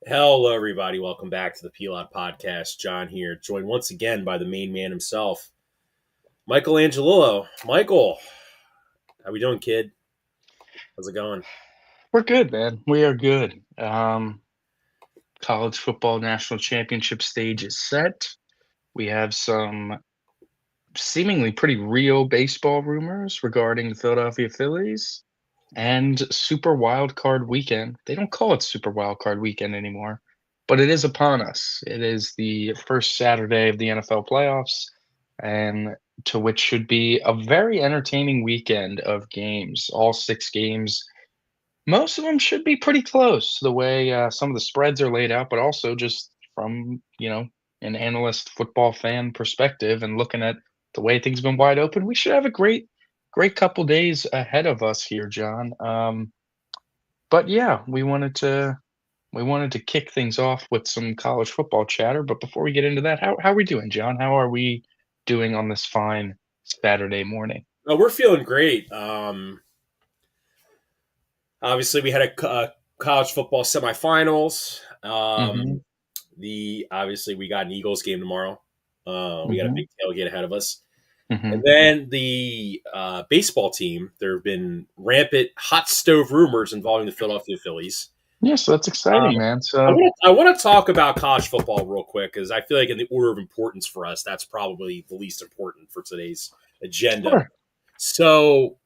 Hello, everybody. Welcome back to the P-LotPodcast. John here, joined once again by the main man himself, Michael Angelillo. Michael, how we doing, kid? How's it going? We're good, man. We are good. College football national championship stage is set. We have some seemingly pretty real baseball rumors regarding the Philadelphia Phillies and Super Wild Card Weekend. They don't call it Super Wild Card Weekend anymore, but it is upon us. It is the first Saturday of the NFL playoffs, and to which should be a very entertaining weekend of games. All six games, most of them should be pretty close the way some of the spreads are laid out, but also just from, an analyst football fan perspective and looking at the way things have been wide open, we should have a great couple days ahead of us here, John. But yeah, we wanted to kick things off with some college football chatter. But before we get into that, how are we doing, John? How are we doing on this fine Saturday morning? Oh, we're feeling great. Obviously, we had a college football semifinals. Mm-hmm. The obviously we got an Eagles game tomorrow. We got a Mm-hmm. big tailgate ahead of us. Mm-hmm. And then the baseball team, there have been rampant hot stove rumors involving the Philadelphia Phillies. Yeah, so that's Um, exciting, man. I So want to I want to talk about college football real quick because I feel like in the order of importance for us, that's probably the least important for today's agenda. sure. So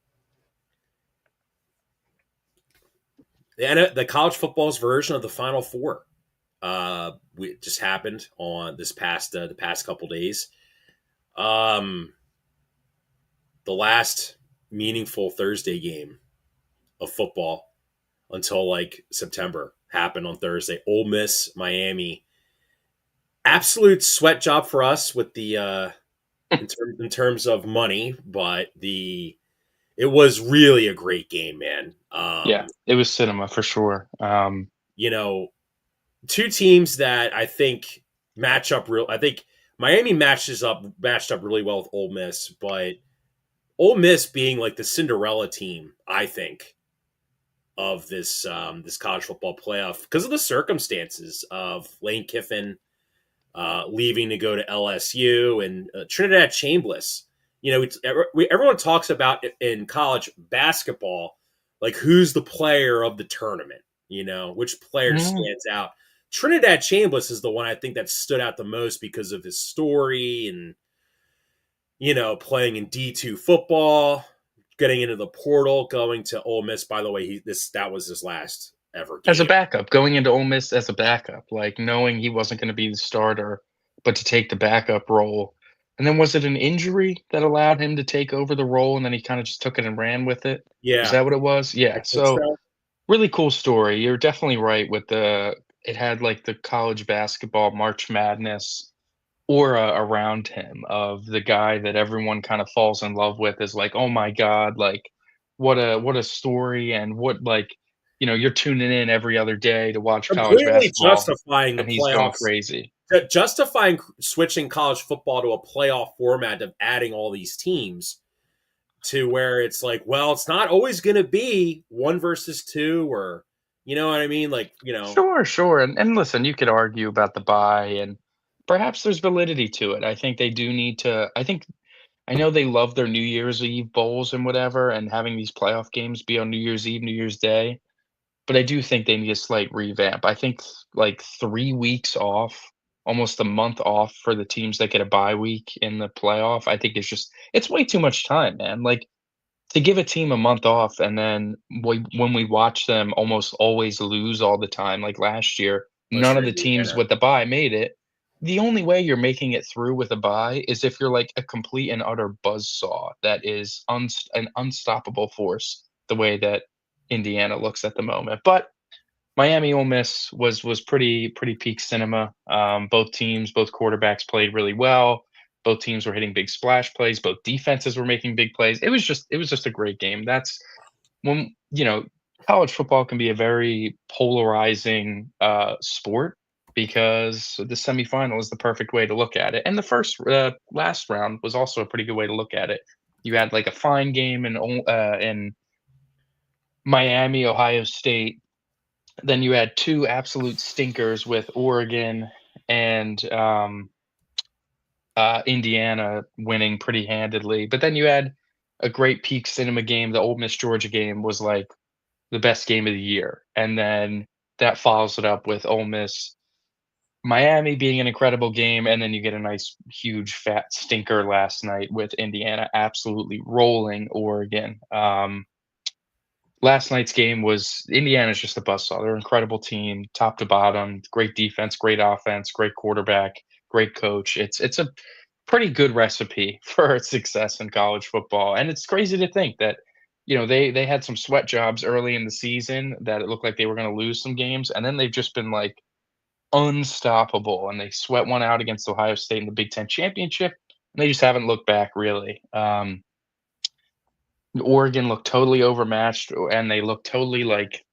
the college football's version of the Final Four just happened on the past couple days. Um, the last meaningful Thursday game of football until like September happened on Thursday. Ole Miss, Miami. Absolute sweat job for us with the in terms of money, but the it was really a great game, man. Yeah, it was cinema for sure. You know, two teams that I think match up real. I think Miami matched up really well with Ole Miss, but Ole Miss being like the Cinderella team, I think, of this college football playoff because of the circumstances of Lane Kiffin leaving to go to LSU and Trinidad Chambliss. Everyone talks about in college basketball, like who's the player of the tournament. Which player mm, stands out. Trinidad Chambliss is the one I think that stood out the most because of his story and playing in D2 football, getting into the portal, going to Ole Miss. By the way, that was his last ever as a game. backup, going into Ole Miss as a backup, like knowing he wasn't going to be the starter, but to take the backup role. And then was it an injury that allowed him to take over the role, and then he kind of just took it and ran with it? Is Yeah, that what it was? I Yeah. think So so. really cool story. You're definitely right with the. It had like the college basketball March Madness aura around him of the guy that everyone kind of falls in love with is like, "Oh my god, like what a story and what like, you're tuning in every other day to watch college Completely basketball justifying the and he's going playoffs, crazy." justifying switching college football to a playoff format of adding all these teams to where it's like, well, it's not always going to be one versus two, or you know what I mean? Sure, sure. And listen, you could argue about the buy and perhaps there's validity to it. I think they do need to I know they love their New Year's Eve bowls and whatever and having these playoff games be on New Year's Eve, New Year's Day. But I do think they need a slight revamp. I think like 3 weeks off, almost a month off for the teams that get a bye week in the playoff, I think it's way too much time, man. Like, to give a team a month off and then when we watch them almost always lose all the time, like last year, West none of the teams Virginia. with the bye made it. The only way you're making it through with a bye is if you're like a complete and utter buzzsaw that is an unstoppable force the way that Indiana looks at the moment. But Miami Ole Miss was pretty peak cinema. Both teams, both quarterbacks played really well. Both teams were hitting big splash plays. Both defenses were making big plays. It was just a great game. That's when college football can be a very polarizing sport because the semifinal is the perfect way to look at it, and the last round was also a pretty good way to look at it. You had like a fine game in Miami, Ohio State, Then you had two absolute stinkers with Oregon and Indiana winning pretty handedly. But then you had a great peak cinema game. The Ole Miss Georgia game was like the best game of the year, and then that follows it up with Ole Miss Miami being an incredible game, and then you get a nice huge fat stinker last night with Indiana absolutely rolling Oregon. Last night's game was Indiana's just a buzzsaw. They're an incredible team, top to bottom, great defense, great offense, great quarterback, great coach. It's a pretty good recipe for success in college football. And it's crazy to think that, they had some sweat jobs early in the season that it looked like they were going to lose some games, and then they've just been like unstoppable. And they sweat one out against Ohio State in the Big Ten championship, and they just haven't looked back really. Oregon looked totally overmatched, and they looked totally like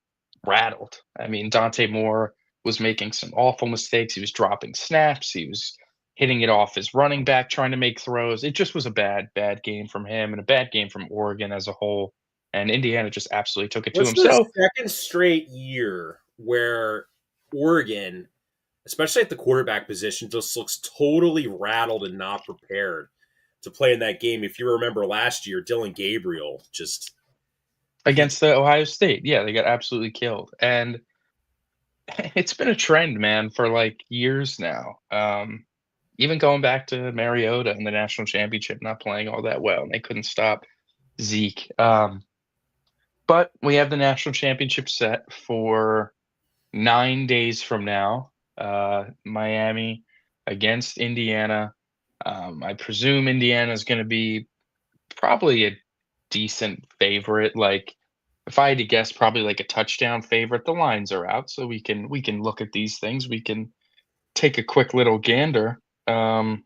rattled. I mean, Dante Moore was making some awful mistakes. He was dropping snaps. He was hitting it off his running back, trying to make throws. It just was a bad, bad game from him and a bad game from Oregon as a whole. And Indiana just absolutely took it to What's him. the So second straight year where Oregon, especially at the quarterback position, just looks totally rattled and not prepared to play in that game? If you remember last year, Dylan Gabriel just he against the Ohio State, yeah, they got absolutely killed. And it's been a trend, man, for like years now. Even going back to Mariota in the national championship, not playing all that well, and they couldn't stop Zeke. But we have the national championship set for 9 days from now. Miami against Indiana. I presume Indiana is going to be probably a decent favorite. Like, if I had to guess, probably like a touchdown favorite. The lines are out, so we can look at these things. We can take a quick little gander. Yeah,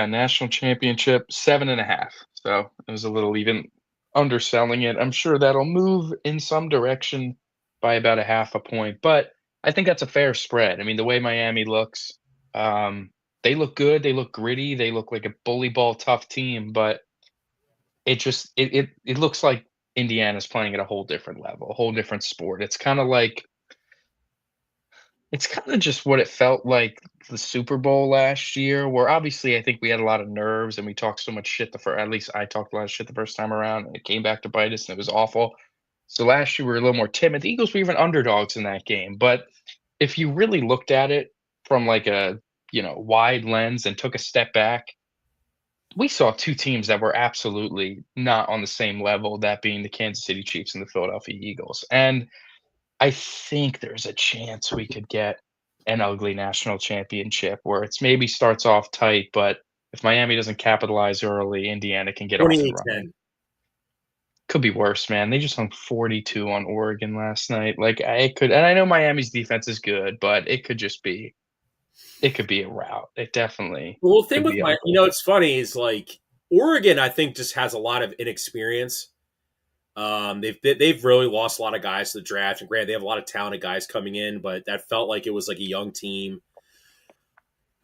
national championship 7.5. So it was a little even underselling it. I'm sure that'll move in some direction by about a half a point, but I think that's a fair spread. I mean, the way Miami looks, they look good. They look gritty. They look like a bully ball tough team, but it looks like Indiana's playing at a whole different level, a whole different sport. It's kind of just what it felt like the Super Bowl last year, where obviously I think we had a lot of nerves and we talked so much shit at least I talked a lot of shit the first time around, and it came back to bite us and it was awful. So last year we were a little more timid. The Eagles were even underdogs in that game. But if you really looked at it from like a wide lens and took a step back, we saw two teams that were absolutely not on the same level, that being the Kansas City Chiefs and the Philadelphia Eagles. And I think there's a chance we could get an ugly national championship where it's maybe starts off tight, but if Miami doesn't capitalize early, Indiana can get off and running. 28-10. Could be worse, man. They just hung 42 on Oregon last night. Like, and I know Miami's defense is good, but it could be a rout. It definitely Well, the thing could with be ugly. it's funny is like Oregon, I think, just has a lot of inexperience. They've really lost a lot of guys to the draft, and granted, they have a lot of talented guys coming in, but that felt like it was like a young team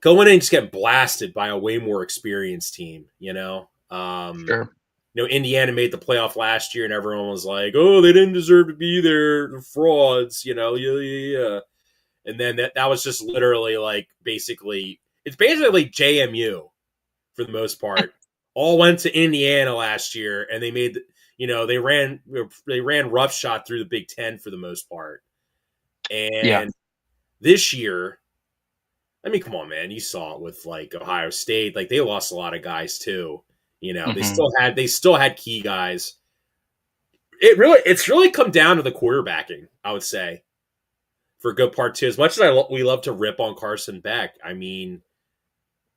going in and just getting blasted by a way more experienced team. Sure. Indiana made the playoff last year, and everyone was like, "Oh, they didn't deserve to be there. They're frauds." Yeah. And then that was just literally like it's basically JMU for the most part. All went to Indiana last year, and they made they ran roughshod through the Big Ten for the most part. Yeah. And this year, I mean, come on, man, you saw it with like Ohio State. Like they lost a lot of guys too. They Hmm. still had key guys. It's really come down to the quarterbacking, I would say, for a good part too. As much as we love to rip on Carson Beck, I mean,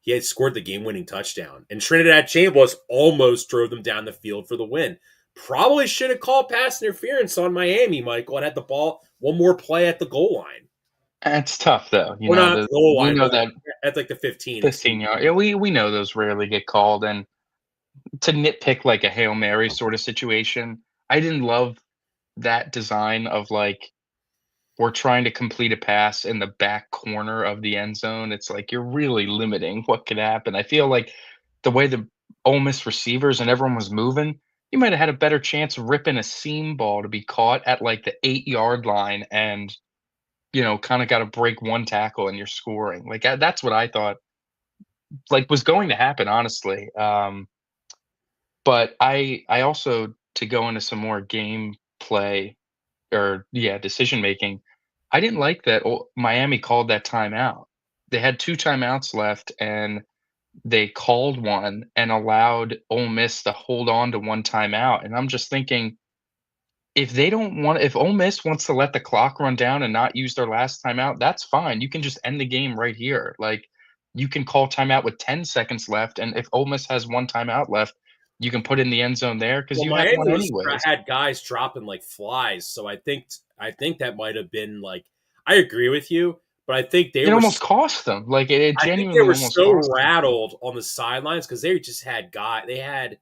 he had scored the game-winning touchdown, and Trinidad Chambers almost drove them down the field for the win. Probably should have called pass interference on Miami, Michael, and had the ball one more play at the goal line. It's tough though. Well, not at the goal We line, know but that at like the 15. 15 yard. Yeah, we know those rarely get called, and to nitpick like a Hail Mary sort of situation, I didn't love that design of like we're trying to complete a pass in the back corner of the end zone. It's like you're really limiting what could happen. I feel like the way the Ole Miss receivers and everyone was moving, you might have had a better chance ripping a seam ball to be caught at like the 8-yard line and, kind of got to break one tackle and you're scoring. Like that's what I thought like was going to happen, honestly. But I also, to go into some more game play or yeah, decision making, I didn't like that Miami called that timeout. They had 2 timeouts left and they called one and allowed Ole Miss to hold on to 1 timeout, and I'm just thinking, if Ole Miss wants to let the clock run down and not use their last timeout, that's fine. You can just end the game right here. Like, you can call timeout with 10 seconds left, and if Ole Miss has 1 timeout left, you can put in the end zone there because Well, you had one Miami anyways. had guys dropping like flies, so I think that might have been like I agree with you, but I think they It were almost cost them. Like, it I think they genuinely were almost so cost them. rattled on the sidelines because they just had they had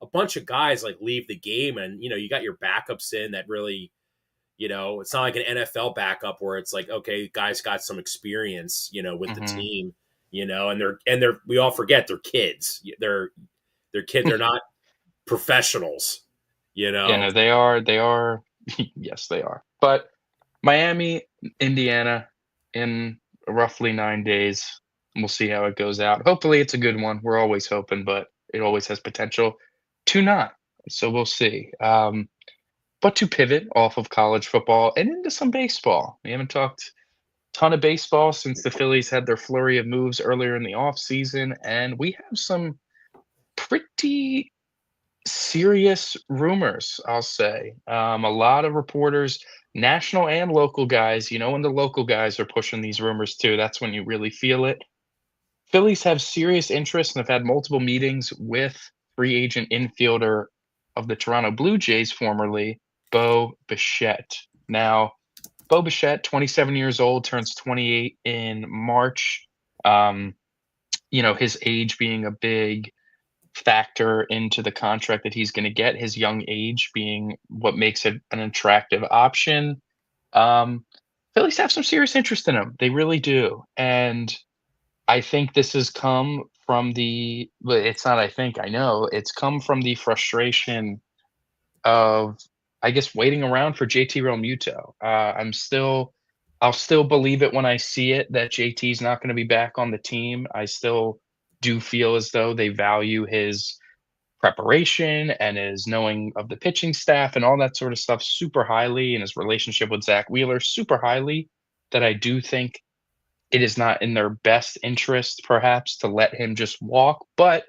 a bunch of guys like leave the game, and you got your backups in that really it's not like an NFL backup where it's like okay, guys got some experience with the Mhm. team, and they're we all forget they're kids, they're kids, they're not professionals, you Yeah, know. no, they are yes, they are. But Miami, Indiana in roughly 9 days. We'll see how it goes out. Hopefully, it's a good one. We're always hoping, but it always has potential to not. So we'll see. But to pivot off of college football and into some baseball. We haven't talked ton of baseball since the Phillies had their flurry of moves earlier in the offseason, and we have some pretty serious rumors, I'll say. A lot of reporters, national and local guys, when the local guys are pushing these rumors too, that's when you really feel it. Phillies have serious interest and have had multiple meetings with free agent infielder of the Toronto Blue Jays, formerly Bo Bichette. Now, Bo Bichette, 27 years old, turns 28 in March. Um, his age being a big factor into the contract that he's going to get, his young age being what makes it an attractive option. Um, Phillies have some serious interest in him. They really do. And I think this has come from well, it's not, I think, I know, it's come from the frustration of, I guess, waiting around for JT Realmuto. I'll still believe it when I see it that JT's not going to be back on the team. I still do feel as though they value his preparation and his knowing of the pitching staff and all that sort of stuff super highly, and his relationship with Zach Wheeler super highly, that I do think it is not in their best interest perhaps to let him just walk. But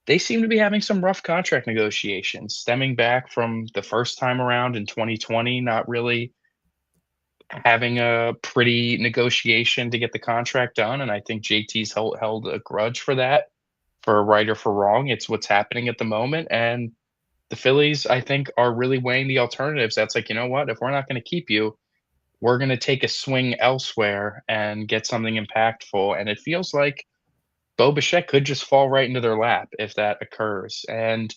they seem to be having some rough contract negotiations stemming back from the first time around in 2020, not really having a pretty negotiation to get the contract done. And I think JT's held a grudge for that, for right or for wrong. It's what's happening at the moment. And the Phillies, I think, are really weighing the alternatives. That's like, you know what? If we're not going to keep you, we're going to take a swing elsewhere and get something impactful. And it feels like Bo Bichette could just fall right into their lap if that occurs. And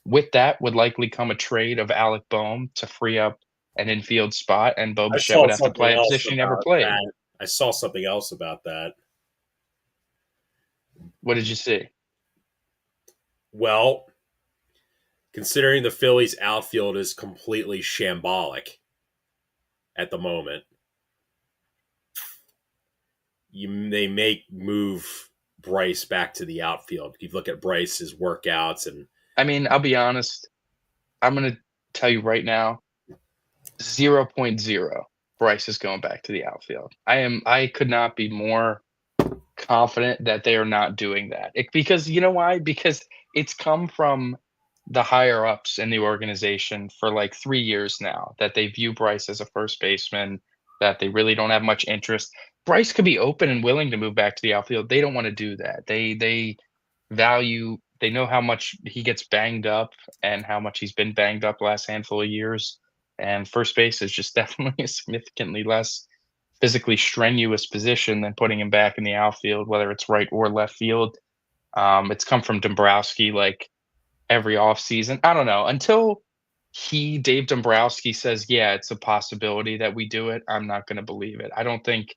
with that would likely come a trade of Alec Boehm to free up an infield spot, and Bo I Bichette saw would have to something play a else position he never about played. that. I saw something else about that. What did you see? Well, considering the Phillies outfield is completely shambolic at the moment, they may move Bryce back to the outfield. You look at Bryce's workouts, and I mean, I'll be honest. I'm going to tell you right now, zero point zero. Bryce is going back to the outfield. I could not be more confident that they are not doing that. Because you know why? Because it's come from the higher ups in the organization for like 3 years now, that they view Bryce as a first baseman, that they really don't have much interest. Bryce could be open and willing to move back to the outfield. They don't want to do that. They know how much he gets banged up and how much he's been banged up the last handful of years. And first base is just definitely a significantly less physically strenuous position than putting him back in the outfield, whether it's right or left field. It's come from Dombrowski like every offseason. I don't know. Until Dave Dombrowski, says, yeah, it's a possibility that we do it, I'm not going to believe it. I don't think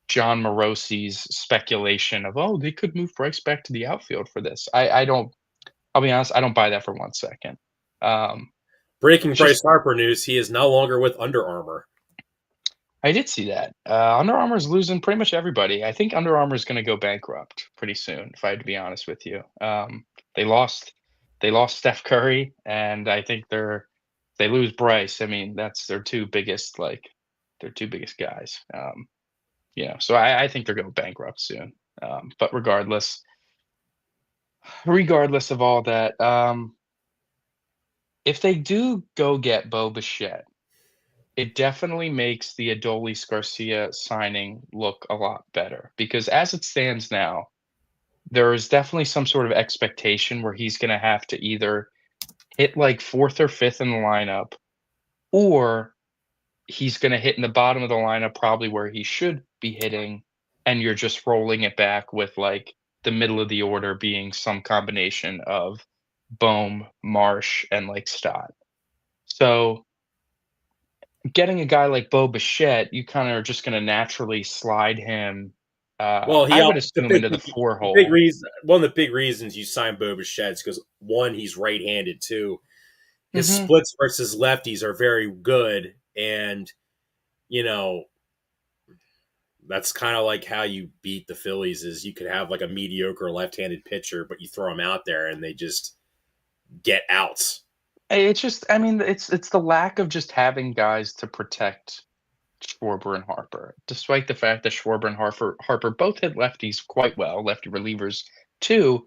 John Morosi's speculation of, oh, they could move Bryce back to the outfield for this. I don't, I'll be honest, I don't buy that for 1 second. Breaking It's just Bryce Harper news: he is no longer with Under Armour. I did see that. Under Armour is losing pretty much everybody. I think Under Armour is going to go bankrupt pretty soon, if I had to be honest with you. They lost, they lost Steph Curry, and I think they lose Bryce. I mean, that's their two biggest guys. So I think they're going bankrupt soon. But regardless of all that, if they do go get Bo Bichette, it definitely makes the Adolis Garcia signing look a lot better because as it stands now, there is definitely some sort of expectation where he's going to have to either hit like fourth or fifth in the lineup, or he's going to hit in the bottom of the lineup, probably where he should be hitting, and you're just rolling it back with like the middle of the order being some combination of Bohm, Marsh, and like Stott. So getting a guy like Bo Bichette, you kinda are just gonna naturally slide him, Well, I would assume into the four the big hole. reason one of the big reasons you signed Bo Bichette is because one, he's right-handed. Two, his Mhm. splits versus lefties are very good, and you know that's kind of like how you beat the Phillies is you could have like a mediocre left-handed pitcher, but you throw them out there and they just get outs. It's just I mean, it's the lack of just having guys to protect Schwarber and Harper, despite the fact that Schwarber and Harper both hit lefties quite well, lefty relievers too.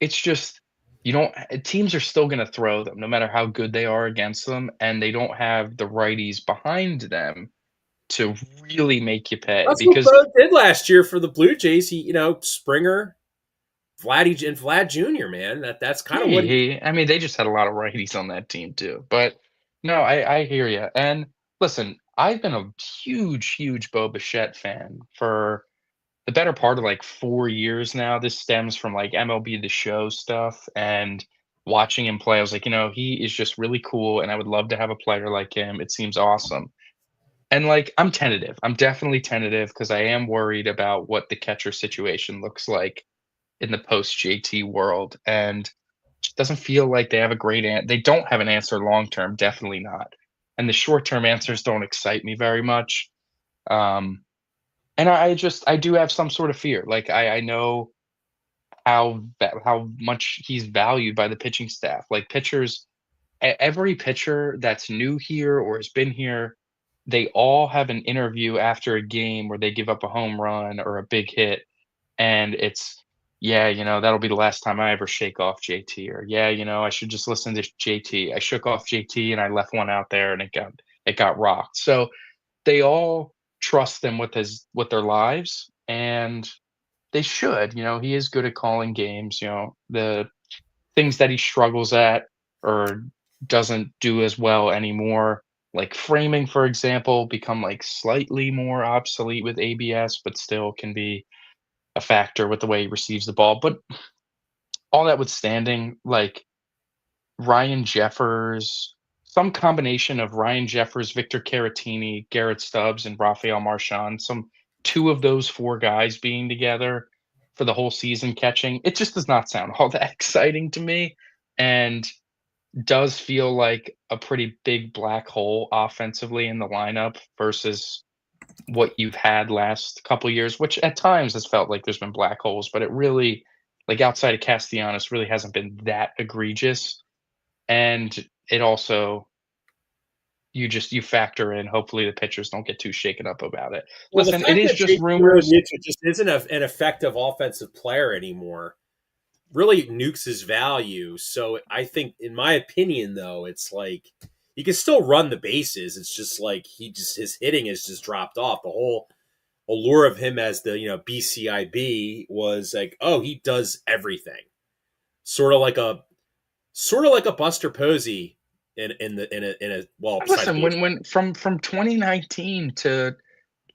It's just you don't teams are still gonna throw them no matter how good they are against them, and they don't have the righties behind them to really make you pay That's what because Bo did last year for the Blue Jays. He, Springer, Vladdy, and Vlad Jr. Man, that's kind of what he. I mean, they just had a lot of righties on that team too. But no, I hear you. And listen, I've been a huge Bo Bichette fan for the better part of like 4 years now. This stems from like MLB The Show stuff and watching him play. I was like, he is just really cool, and I would love to have a player like him. It seems awesome. And like, I'm tentative. I'm definitely tentative because I am worried about what the catcher situation looks like in the post JT world. And it doesn't feel like they have a they don't have an answer long term, definitely not. And the short term answers don't excite me very much. Um, and I do have some sort of fear. Like I know how much he's valued by the pitching staff. Like pitchers, every pitcher that's new here or has been here, they all have an interview after a game where they give up a home run or a big hit, and it's, "Yeah, that'll be the last time I ever shake off JT," or, "Yeah, I should just listen to JT. I shook off JT and I left one out there and it got rocked." So, they all trust him with their lives, and they should. He is good at calling games. The things that he struggles at or doesn't do as well anymore, like framing, for example, become, like, slightly more obsolete with ABS, but still can be a factor with the way he receives the ball. But all that withstanding, like Ryan Jeffers, some combination of Ryan Jeffers, Victor Caratini, Garrett Stubbs, and Rafael Marchand, some two of those four guys being together for the whole season catching, it just does not sound all that exciting to me. And does feel like a pretty big black hole offensively in the lineup versus what you've had last couple years, which at times has felt like there's been black holes, but it really, like outside of Castellanos, really hasn't been that egregious. And it also, you factor in, hopefully the pitchers don't get too shaken up about it. Well, the Listen, it fact is that just JT rumors. just isn't an effective offensive player anymore really nukes his value. So I think, in my opinion, though, it's like he can still run the bases. It's just like his hitting has just dropped off. The whole allure of him as the BCIB was like, oh, he does everything, sort of like a Buster Posey in a well, besides Listen, baseball. when from 2019 to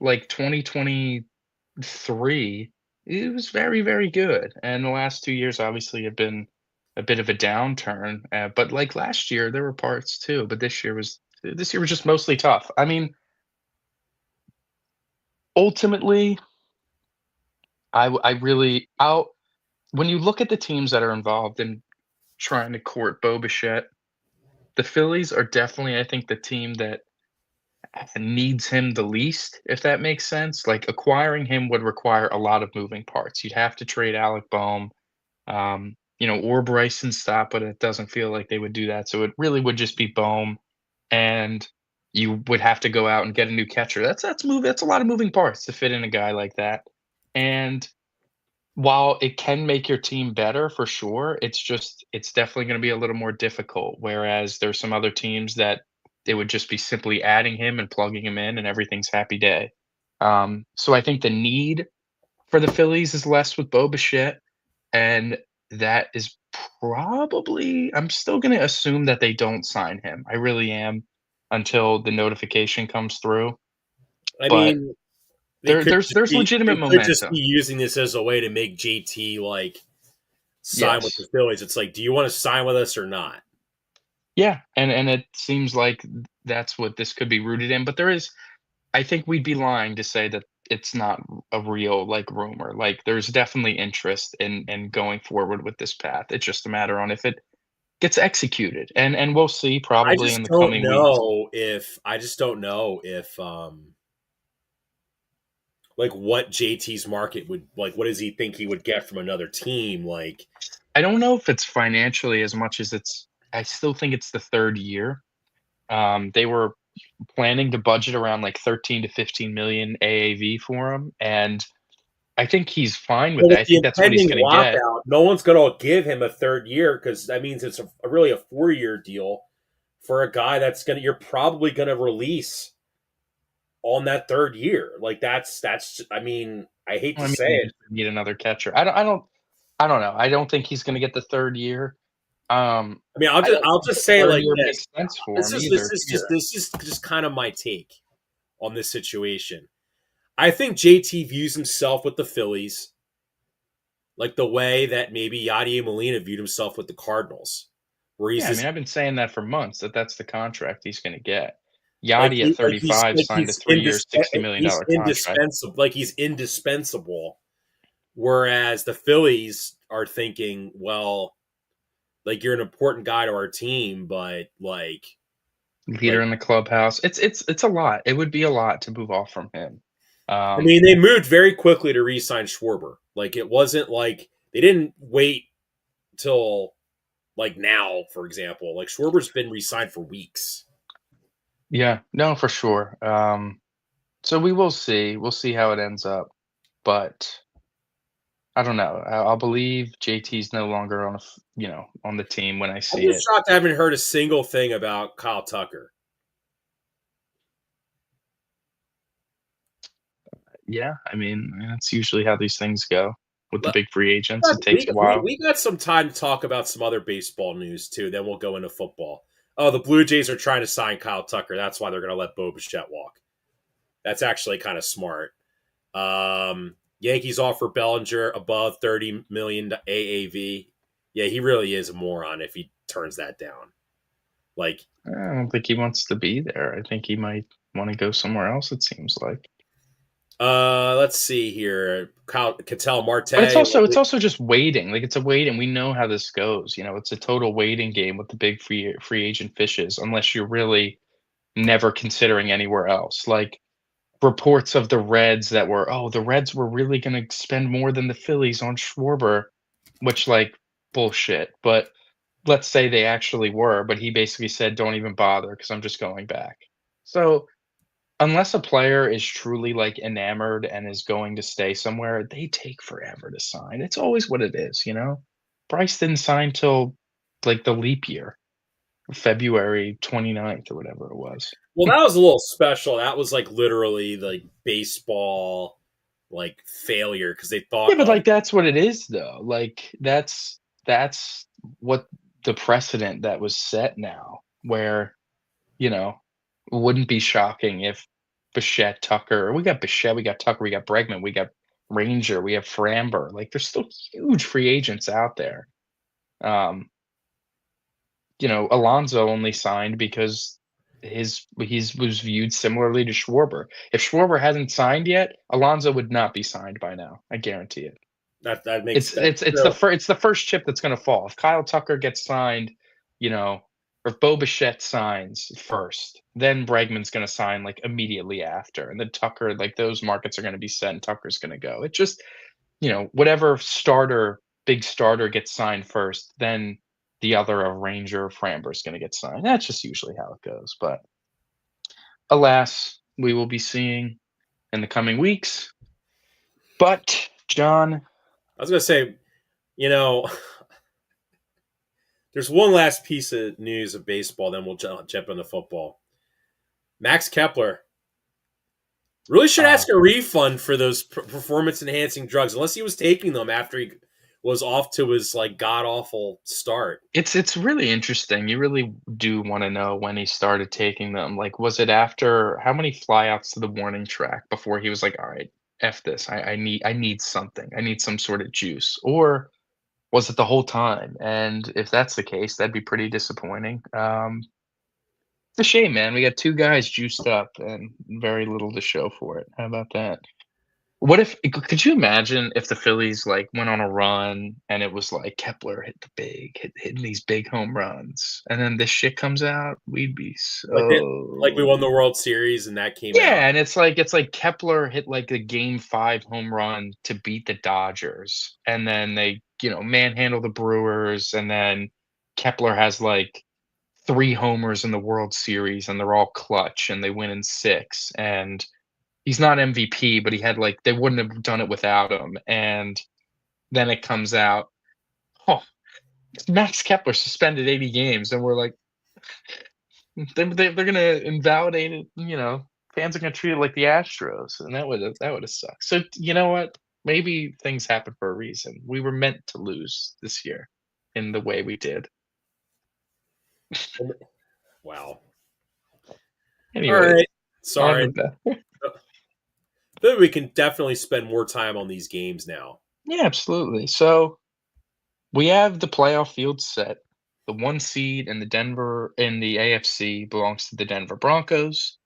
like 2023, it was very, very good. And the last 2 years obviously have been a bit of a downturn. But like last year, there were parts too. But this year was just mostly tough. I mean, ultimately, I really out when you look at the teams that are involved in trying to court Bo Bichette, the Phillies are definitely, I think, the team that needs him the least, if that makes sense. Like acquiring him would require a lot of moving parts. You'd have to trade Alec Boehm, or Bryson Stott, but it doesn't feel like they would do that. So it really would just be Boehm, and you would have to go out and get a new catcher. That's a lot of moving parts to fit in a guy like that. And while it can make your team better for sure, it's definitely gonna be a little more difficult, whereas there's some other teams that it would just be simply adding him and plugging him in and everything's happy day. So I think the need for the Phillies is less with Bo Bichette, and that is probably I'm still gonna assume that they don't sign him. I really am, until the notification comes through, I but mean, they could just there's be legitimate they could just be momentum. using this as a way to make JT like sign with the Yes. Phillies. It's like, do you want to sign with us or not? Yeah, and it seems like that's what this could be rooted in, but there is I think we'd be lying to say that it's not a real, like, rumor. Like, there's definitely interest in going forward with this path. It's just a matter on if it gets executed, and we'll see probably in the coming weeks. I just don't know if like what JT's market would like what does he think he would get from another team? Like I don't know if it's financially as much as I still think it's the 3rd year. They were planning to budget around, like, 13 to 15 million AAV for him, and I think he's fine with well, that. with I the think that's what he's impending gonna get. lockout, no one's going to give him a third year because that means it's really a 4 year deal for a guy that's gonna you're probably going to release on that third year. Like that's I mean, I hate I to mean, say you it. just need another catcher. I don't know. I don't think he's gonna get the 3rd year. I mean, I don't I'll think just the say it 3rd like year this. makes sense for him either here. This is just kind of my take on this situation. I think JT views himself with the Phillies like the way that maybe Yadier Molina viewed himself with the Cardinals, where he's Yeah, I this mean, I've been saying that for months that that's the contract he's gonna get. Yachty at 35 signed a 3-year, $60 million contract. he's indispensable. Whereas the Phillies are thinking, well, like you're an important guy to our team, but Leader like in the clubhouse. It's a lot. It would be a lot to move off from him. I Um, mean, they moved very quickly to re-sign Schwarber. Like it wasn't like they didn't wait till like now, for example. Like Schwarber's been re-signed for weeks. yeah, no, for sure. So we will see. We'll see how it ends up, but I don't know. I'll believe JT's no longer on the team when I I'm see just it. shocked I haven't heard a single thing about Kyle Tucker. Yeah, I mean, that's usually how these things go with the big free agents. It takes We, a we, while. we got some time to talk about some other baseball news too. Then we'll go into football. Oh, the Blue Jays are trying to sign Kyle Tucker. That's why they're going to let Bo Bichette walk. That's actually kind of smart. Yankees offer Bellinger above 30 million AAV. Yeah, he really is a moron if he turns that down. Like, I don't think he wants to be there. I think he might want to go somewhere else, it seems like. let's see here. Kyle Cattell Marte. But it's also just waiting. Like it's a wait, and we know how this goes. It's a total waiting game with the big free agent fishes, unless you're really never considering anywhere else. Like reports of the Reds that were, oh, the Reds were really going to spend more than the Phillies on Schwarber, which like bullshit. But let's say they actually were, but he basically said, don't even bother because I'm just going back. So unless a player is truly like enamored and is going to stay somewhere, they take forever to sign. It's always what it is. Bryce didn't sign till like the leap year, February 29th or whatever it was. well, that was a little special. That was like literally like baseball like failure because they thought, Yeah, but oh, like that's what it is though. Like that's what the precedent that was set now, where, you know, it wouldn't be shocking if Bichette, Tucker, we got Bichette, we got Tucker, we got Bregman, we got Ranger, we have Framber. Like there's still huge free agents out there. Um, Alonso only signed because he's was viewed similarly to Schwarber. If Schwarber hasn't signed yet, Alonso would not be signed by now. I guarantee it. that makes It's that's it's it's the true. first it's the first chip that's going to fall. If Kyle Tucker gets signed, you know, or if Bo Bichette signs first, then Bregman's going to sign like immediately after, and then Tucker, like those markets are going to be set, and Tucker's going to go. It just, whatever big starter gets signed first, then the other, a Ranger or Framber, is going to get signed. That's just usually how it goes. But alas, we will be seeing in the coming weeks. But John, I was gonna say, you know, there's one last piece of news of baseball, then we'll jump into football. Max Kepler really should uh, ask a refund for those performance enhancing drugs, unless he was taking them after he was off to his like god awful start. it's really interesting. You really do want to know when he started taking them. Like, was it after how many flyouts to the warning track before he was like, all right, F this. I need something. I need some sort of juice. Or was it the whole time? And if that's the case, that'd be pretty disappointing. It's a shame, man. We got two guys juiced up and very little to show for it. How about that? What if could you imagine if the Phillies, like, went on a run and it was like Kepler hitting these big home runs, and then this shit comes out? We'd be Like we won the so. World Series and that came out. Yeah, and it's like Kepler hit, like, a game 5 home run to beat the Dodgers, and then they, manhandle the Brewers, and then Kepler has, like, 3 homers in the World Series, and they're all clutch, and they win in 6, and he's not MVP, but he had, like, they wouldn't have done it without him, and then it comes out, "Oh, Max Kepler suspended 80 games," and we're like, they're gonna invalidate it, fans are gonna treat it like the Astros, and that would've sucked. So, you know what? Maybe things happen for a reason. We were meant to lose this year in the way we did. Wow. All Anyways, right. on Sorry. with that. But we can definitely spend more time on these games now. Yeah, absolutely. So we have the playoff field set. The 1 seed in the AFC belongs to the Denver Broncos.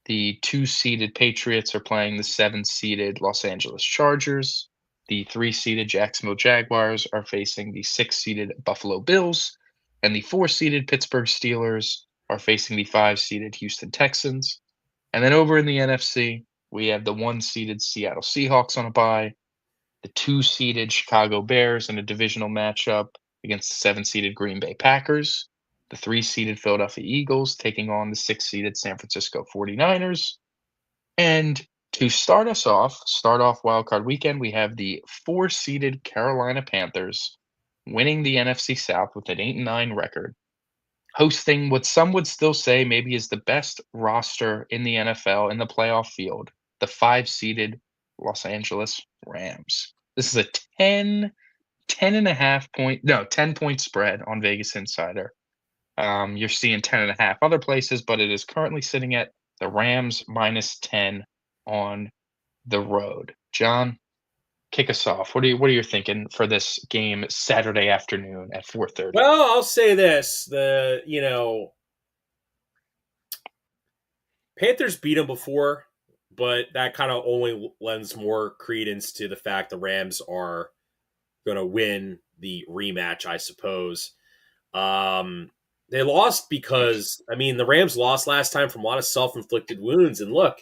The 2-seeded Patriots are playing the 7-seeded Los Angeles Chargers. The 3-seeded Jacksonville Jaguars are facing the 6-seeded Buffalo Bills, and the 4-seeded Pittsburgh Steelers are facing the 5-seeded Houston Texans. And then over in the NFC, we have the 1-seeded Seattle Seahawks on a bye, the 2-seeded Chicago Bears in a divisional matchup against the 7-seeded Green Bay Packers, the 3-seeded Philadelphia Eagles taking on the 6-seeded San Francisco 49ers. And to start off wildcard weekend, we have the 4-seeded Carolina Panthers winning the NFC South with an 8-9 record, hosting what some would still say maybe is the best roster in the NFL in the playoff field, the 5-seeded Los Angeles Rams. This is a 10-point spread on Vegas Insider. You're seeing 10.5 other places, but it is currently sitting at the Rams -10 on the road. John, kick us off. What are you thinking for this game Saturday afternoon at 4:30? Well, I'll say this: Panthers beat them before, but that kind of only lends more credence to the fact the Rams are going to win the rematch, I suppose. They lost because, the Rams lost last time from a lot of self-inflicted wounds. And look,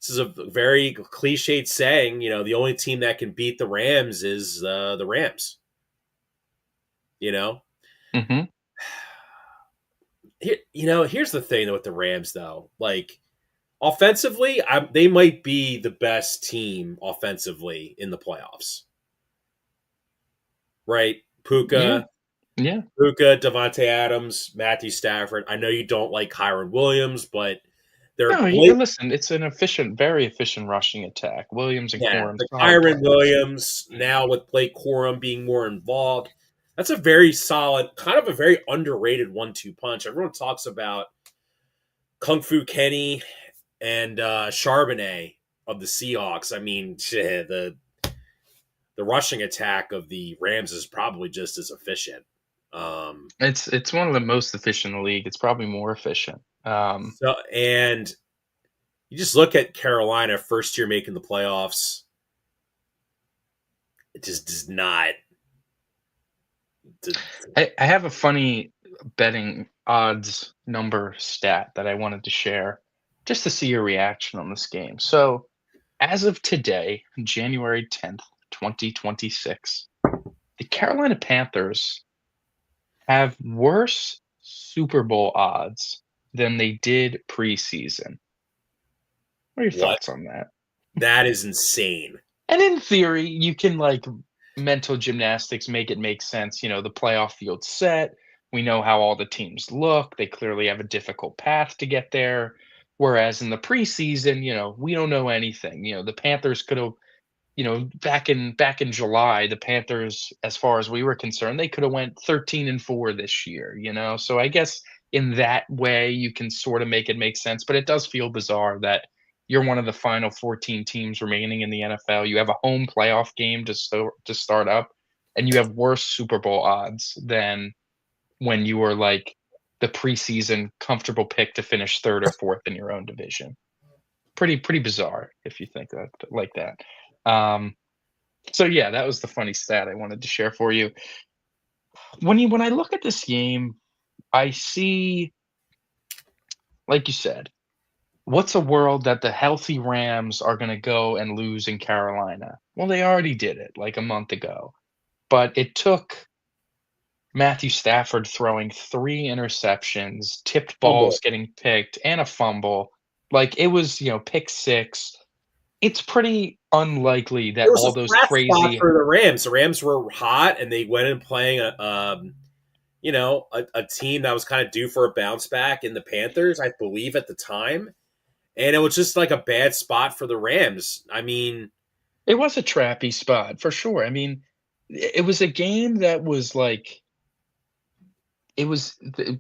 this is a very cliched saying, the only team that can beat the Rams is the Rams. Mm-hmm. Here's the thing with the Rams, though. Like, offensively, they might be the best team offensively in the playoffs. Right? Yeah, yeah. Puka, Devontae Adams, Matthew Stafford. I know you don't like Kyron Williams, but they're No, blink. listen, it's an very efficient rushing attack. Williams and Yeah, Corum, the solid Kyron players. Williams now with Blake Corum being more involved. That's a very solid, kind of a very underrated 1-2 punch. Everyone talks about Kung Fu Kenny and Charbonnet of the Seahawks. Shit, the rushing attack of the Rams is probably just as efficient. It's one of the most efficient in the league. It's probably more efficient. And you just look at Carolina, first year making the playoffs. It just does not. I have a funny betting odds number stat that I wanted to share just to see your reaction on this game. So, as of today, January 10th, 2026, the Carolina Panthers have worse Super Bowl odds than they did preseason. What are your What? thoughts on that? That is insane. And in theory, you can like mental gymnastics make it make sense. The playoff field's set. We know how all the teams look. They clearly have a difficult path to get there. Whereas in the preseason, we don't know anything. The Panthers could have, back in July, the Panthers, as far as we were concerned, they could have went 13-4 this year. So I guess in that way you can sort of make it make sense, but it does feel bizarre that you're one of the final 14 teams remaining in the NFL. You have a home playoff game to start up, and you have worse Super Bowl odds than when you were like the preseason comfortable pick to finish third or fourth in your own division. Pretty bizarre if you think that like that. So yeah, that was the funny stat I wanted to share for you. When I look at this game, I see, like you said, what's a world that the healthy Rams are going to go and lose in Carolina? Well, they already did it like a month ago, but it took Matthew Stafford throwing 3 interceptions, tipped Fumble. balls getting picked, and a fumble. Like it was, pick six. It's pretty unlikely It that was a all those flat spot crazy. for the Rams. The Rams were hot, and they went in playing a team that was kind of due for a bounce back in the Panthers, I believe, at the time. And it was just like a bad spot for the Rams. I mean, It was a trappy spot for sure. I mean, it was a game that was like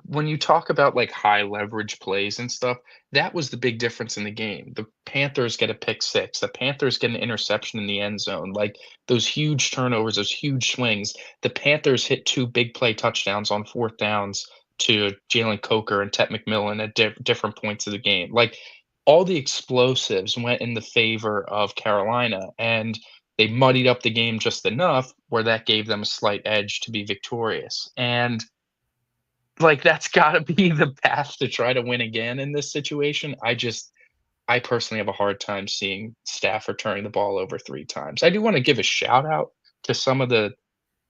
when you talk about like high leverage plays and stuff, that was the big difference in the game. The Panthers get a pick six. The Panthers get an interception in the end zone. Like those huge turnovers, those huge swings. The Panthers hit 2 big play touchdowns on fourth downs to Jalen Coker and Tet McMillan at different points of the game. Like all the explosives went in the favor of Carolina, and they muddied up the game just enough where that gave them a slight edge to be victorious. And like, that's gotta be the path to try to win again in this situation. I personally have a hard time seeing Stafford turning the ball over 3 times. I do wanna give a shout out to some of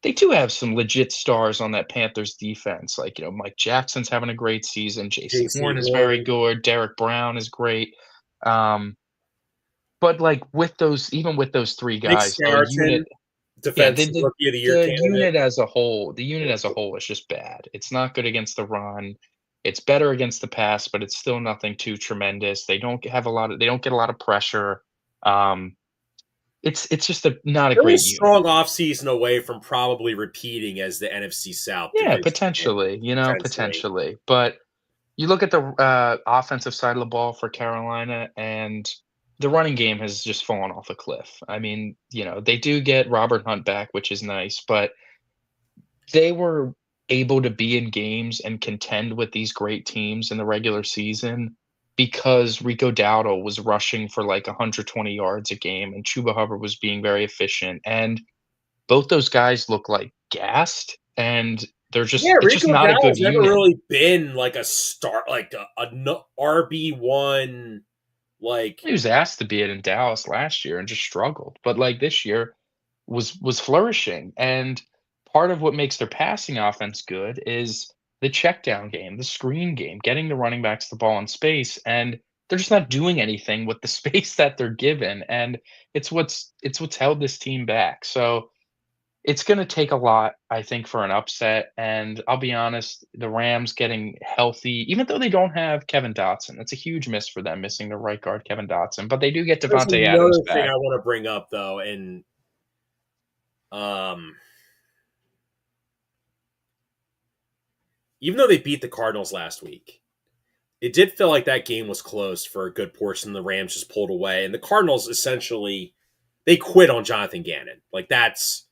they do have some legit stars on that Panthers defense, like, Mike Jackson's having a great season, Jason JC Horn is very Horn, good, Derrick Brown is great, um, but, like, with those 3 Nick guys, the Scarton, unit. Yeah, the defensive the rookie of the year the candidate. unit as a whole is just bad. It's not good against the run. It's better against the pass, but it's still nothing too tremendous. They don't get a lot of pressure. Um, it's just not a They're a great unit. strong offseason away from probably repeating as the NFC South Yeah, division potentially, potentially. potentially. But you look at the offensive side of the ball for Carolina, and the running game has just fallen off a cliff. I mean, they do get Robert Hunt back, which is nice, but they were able to be in games and contend with these great teams in the regular season because Rico Dowdle was rushing for like 120 yards a game and Chuba Hubbard was being very efficient. And both those guys look like gassed, and Yeah, it's just Rico not a good Dowdle's never unit. really been like a star, like RB1. Like, He was asked to be it in Dallas last year and just struggled. But like this year was flourishing. And part of what makes their passing offense good is the check down game, the screen game, getting the running backs the ball in space. And they're just not doing anything with the space that they're given. And it's what's held this team back. So it's going to take a lot, I think, for an upset. And I'll be honest, the Rams getting healthy, even though they don't have Kevin Dotson, that's a huge miss for them, missing the right guard, Kevin Dotson. But they do get there's Devontae Adams another thing back. I want to bring up though, and um, even though they beat the Cardinals last week, it did feel like that game was close for a good portion. The Rams just pulled away, and the Cardinals essentially they quit on Jonathan Gannon. Like that's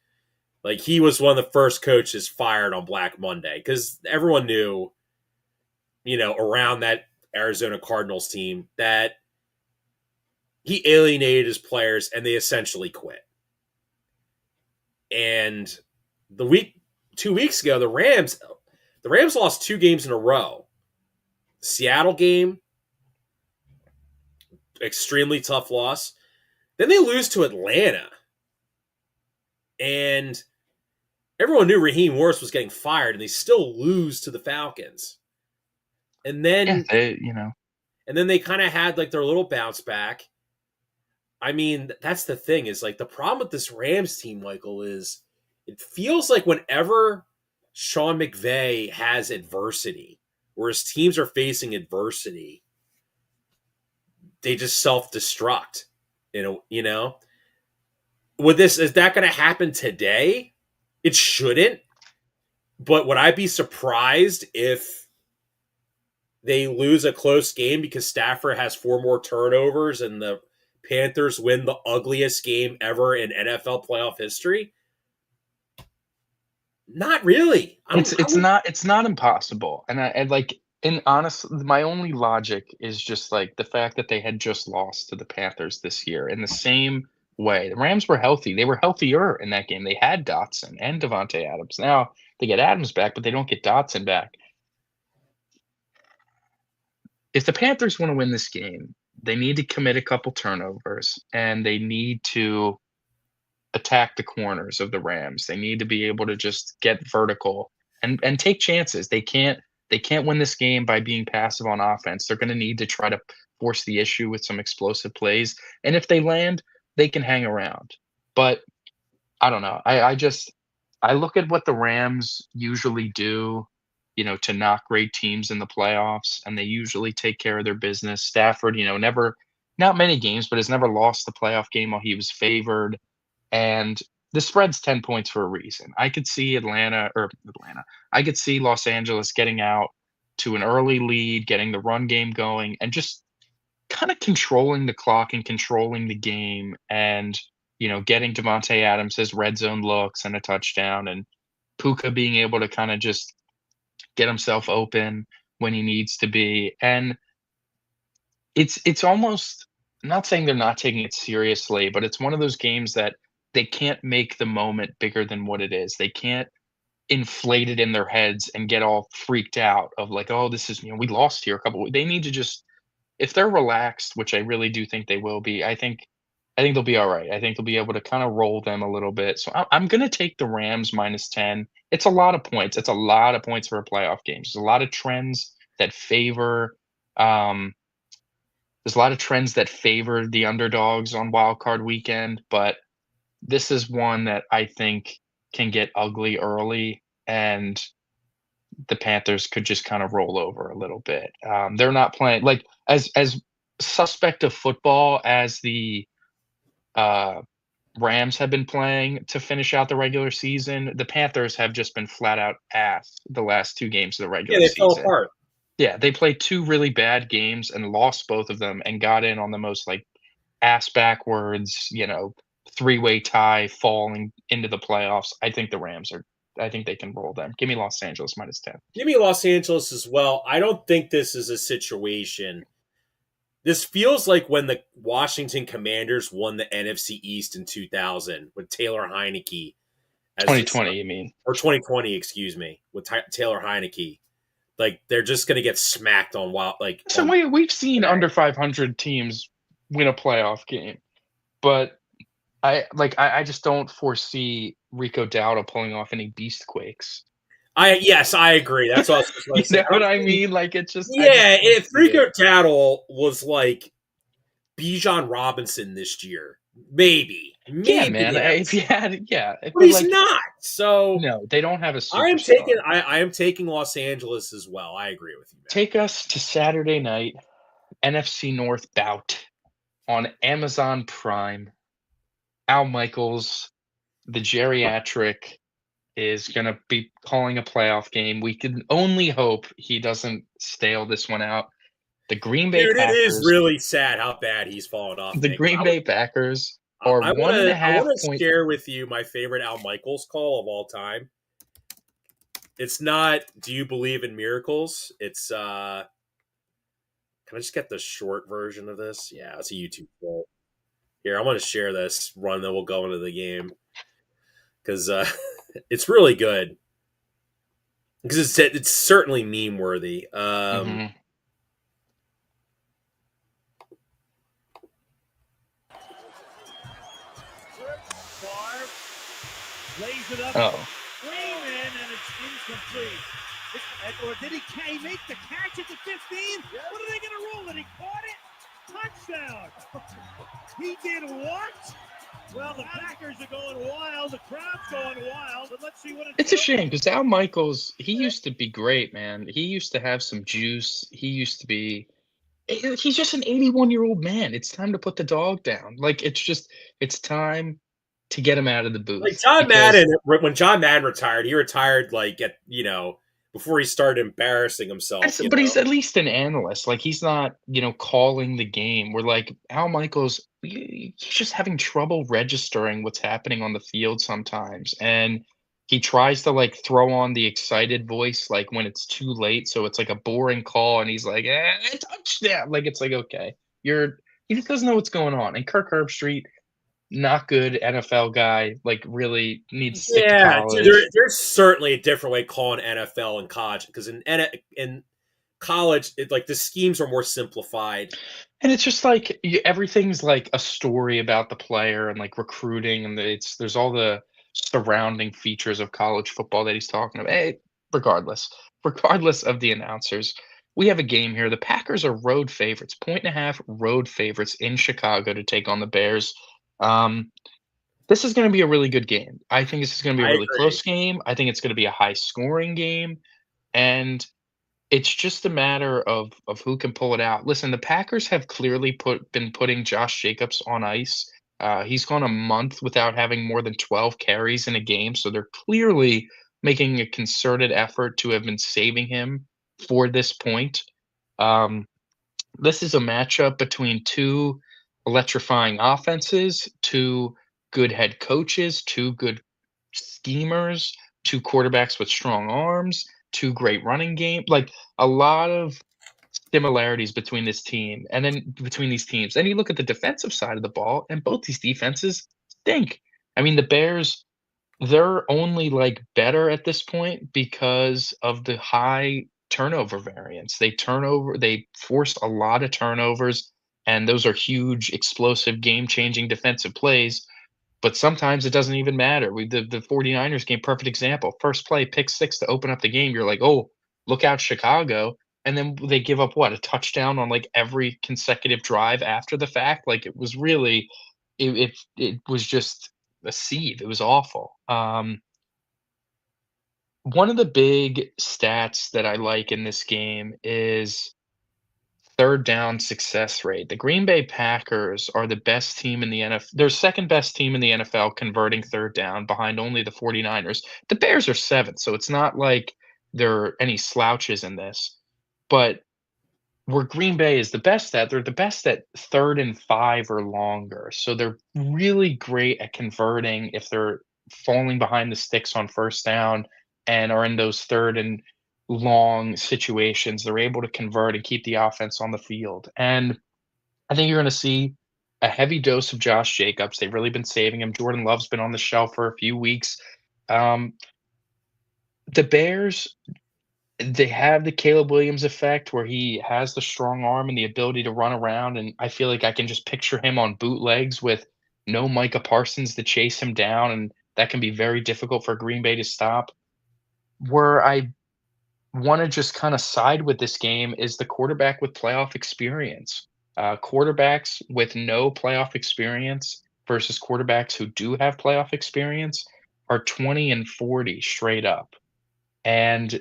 like he was one of the first coaches fired on Black Monday because everyone knew, around that Arizona Cardinals team that he alienated his players and they essentially quit. And the week 2 weeks ago, the Rams The Rams lost 2 games in a row. Seattle game, extremely tough loss. Then they lose to Atlanta. And everyone knew Raheem Morris was getting fired, and they still lose to the Falcons. And Yeah, then they. they kind of had like their little bounce back. I mean, that's the thing is like the problem with this Rams team, Michael, is it feels like whenever Sean McVay has adversity, or his teams are facing adversity, they just self-destruct. With this, is that going to happen today? It shouldn't. But would I be surprised if they lose a close game because Stafford has 4 more turnovers and the Panthers win the ugliest game ever in NFL playoff history? Not really. It's not impossible. And like, and honestly, my only logic is just like the fact that they had just lost to the Panthers this year in the same way. The Rams were healthy. They were healthier in that game. They had Dotson and Devontae Adams. Now they get Adams back, but they don't get Dotson back. If the Panthers want to win this game, they need to commit a couple turnovers and they need to attack the corners of the Rams. They need to be able to just get vertical and take chances. They can't win this game by being passive on offense. They're going to need to try to force the issue with some explosive plays. And if they land, they can hang around. But I don't know. I look at what the Rams usually do, to knock great teams in the playoffs, and they usually take care of their business. Stafford, never not many games, but has never lost the playoff game while he was favored. And the spread's 10 points for a reason. I could see Atlanta. I could see Los Angeles getting out to an early lead, getting the run game going, and just kind of controlling the clock and controlling the game and, getting Devontae Adams his red zone looks and a touchdown, and Puka being able to kind of just get himself open when he needs to be. And it's almost, I'm not saying they're not taking it seriously, but it's one of those games that they can't make the moment bigger than what it is. They can't inflate it in their heads and get all freaked out of like, oh, this is, we lost here a couple. They need to just, if they're relaxed, which I really do think they will be, I think they'll be all right. I think they'll be able to kind of roll them a little bit. So I'm going to take the Rams -10. It's a lot of points. It's a lot of points for a playoff game. There's a lot of trends that favor. There's a lot of trends that favor the underdogs on Wild Card Weekend, but this is one that I think can get ugly early, and the Panthers could just kind of roll over a little bit. They're not playing like as suspect of football as the uh, Rams have been playing to finish out the regular season. The Panthers have just been flat out ass the last 2 games of the Yeah, regular they fell season. apart. Yeah, they played 2 really bad games and lost both of them and got in on the most like ass backwards, three-way tie falling into the playoffs. I think they can roll them. Give me Los Angeles -10. Give me Los Angeles as well. I don't think this is a situation. This feels like when the Washington Commanders won the NFC East in 2000 with Taylor Heineke as the 2020, you mean? or 2020, excuse me, with Taylor Heineke. Like they're just going to get smacked on wild. So we've seen under 500 teams win a playoff game, but I just don't foresee Rico Dowdle pulling off any beast quakes. Yes, I agree. That's what I was just going You to say. know what I mean? Like it's just Yeah, don't if see Rico it. Tattle was like Bijan Robinson this year, maybe Yeah, man. they have, If you had, yeah, but but he's like not. So no, they don't have a I am taking superstar. I am taking Los Angeles as well. I agree with you, man. Take us to Saturday night NFC North bout on Amazon Prime. Al Michaels, the geriatric, is going to be calling a playoff game. We can only hope he doesn't stale this one out. The Green Bay Dude, it is Packers, really sad how bad he's fallen off, the man. 'Cause Green Bay Packers are I one want and a to I half want to point. share with you my favorite Al Michaels call of all time. It's not "Do you believe in miracles?" It's can I just get the short version of this? Yeah, it's a YouTube quote. Here, I want to share this run, then we'll go into the game because it's really good. because it's certainly meme worthy. Mm-hmm. Lays it up. Oh. Freeman, and it's incomplete. Or did he make the catch at the 15? Yes. What are they going to rule it? He caught it? Touchdown. He did what? Well, the Packers are going wild. The crowd's going wild. But let's see what It's a shame because Al Michaels, he used to be great, man. He used to have some juice. He used to be. He's just an 81-year-old man. It's time to put the dog down. Like it's time to get him out of the Like booth John because Madden, when John Madden retired, he retired like at before he started embarrassing himself. but he's at least an analyst. Like he's not, calling the game. We're like Al Michaels, he's just having trouble registering what's happening on the field sometimes. And he tries to like throw on the excited voice like when it's too late. So it's like a boring call and he's like, touchdown. Like it's like, okay, he just doesn't know what's going on. And Kirk Herbstreit, not good NFL guy, like really needs to stick to Yeah, dude, college. there's certainly a different way calling NFL and college because in college, like the schemes are more simplified. And it's just like everything's like a story about the player and like recruiting, and there's all the surrounding features of college football that he's talking about. Hey, regardless of the announcers, we have a game here. The Packers are road favorites, 1.5 road favorites in Chicago to take on the Bears. Um, this is going to be a really good game. I think this is going to be a I really agree. close game. I think it's going to be a high scoring game, and it's just a matter of who can pull it out. Listen, the Packers have clearly been putting Josh Jacobs on ice. He's gone a month without having more than 12 carries in a game, so they're clearly making a concerted effort to have been saving him for this point. Um, this is a matchup between two electrifying offenses, two good head coaches, two good schemers, two quarterbacks with strong arms, two great running game, like a lot of similarities between this team and then between these teams. And you look at the defensive side of the ball, and both these defenses stink. I mean, the Bears, they're only like better at this point because of the high turnover variance. They force a lot of turnovers, and those are huge, explosive, game-changing defensive plays, but sometimes it doesn't even matter. The 49ers game, perfect example. First play, pick six to open up the game. You're like, oh, look out, Chicago. And then they give up what, a touchdown on like every consecutive drive after the fact. Like it was really, it was just a sieve. It was awful. One of the big stats that I like in this game is third down success rate. The Green Bay Packers are the best team in the NFL. They're second best team in the NFL converting third down behind only the 49ers. The Bears are seventh, so it's not like there are any slouches in this. But where Green Bay is the best at, they're the best at 3rd and 5 or longer. So they're really great at converting if they're falling behind the sticks on first down and are in those 3rd and long situations. They're able to convert and keep the offense on the field. And I think you're going to see a heavy dose of Josh Jacobs. They've really been saving him. Jordan Love's been on the shelf for a few weeks. Um, the Bears, they have the Caleb Williams effect where he has the strong arm and the ability to run around, and I feel like I can just picture him on bootlegs with no Micah Parsons to chase him down, and that can be very difficult for Green Bay to stop. Where I wanna just kinda side with this game is the quarterback with playoff experience. Quarterbacks with no playoff experience versus quarterbacks who do have playoff experience are 20 and 40 straight up, and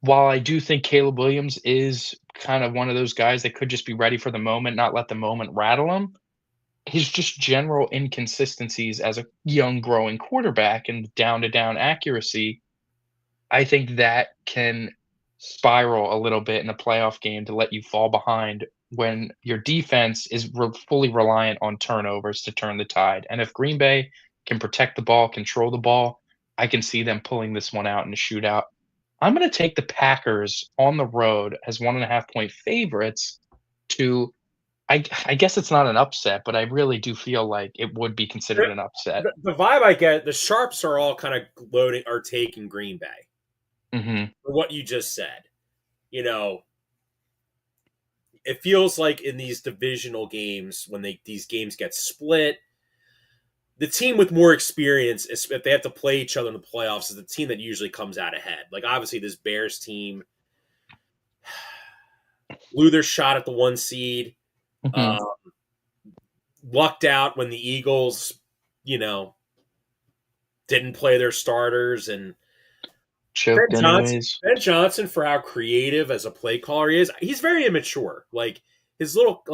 while I do think Caleb Williams is kind of one of those guys that could just be ready for the moment, not let the moment rattle him, his just general inconsistencies as a young growing quarterback and down to down accuracy, I think that can spiral a little bit in a playoff game to let you fall behind when your defense is fully reliant on turnovers to turn the tide. And if Green Bay can protect the ball, control the ball, I can see them pulling this one out in a shootout. I'm going to take the Packers on the road as 1.5 point favorites to. I guess it's not an upset, but I really do feel like it would be considered an upset. The vibe I get, the sharps are all kind of loading are taking Green Bay. for what you just said. You know, it feels like in these divisional games, when these games get split, the team with more experience, if they have to play each other in the playoffs, is the team that usually comes out ahead. Like, obviously, this Bears team blew their shot at the 1 seed, lucked out when the Eagles, didn't play their starters, and Choked anyways. Ben Johnson, for how creative as a play caller he is, he's very immature. Like, his little,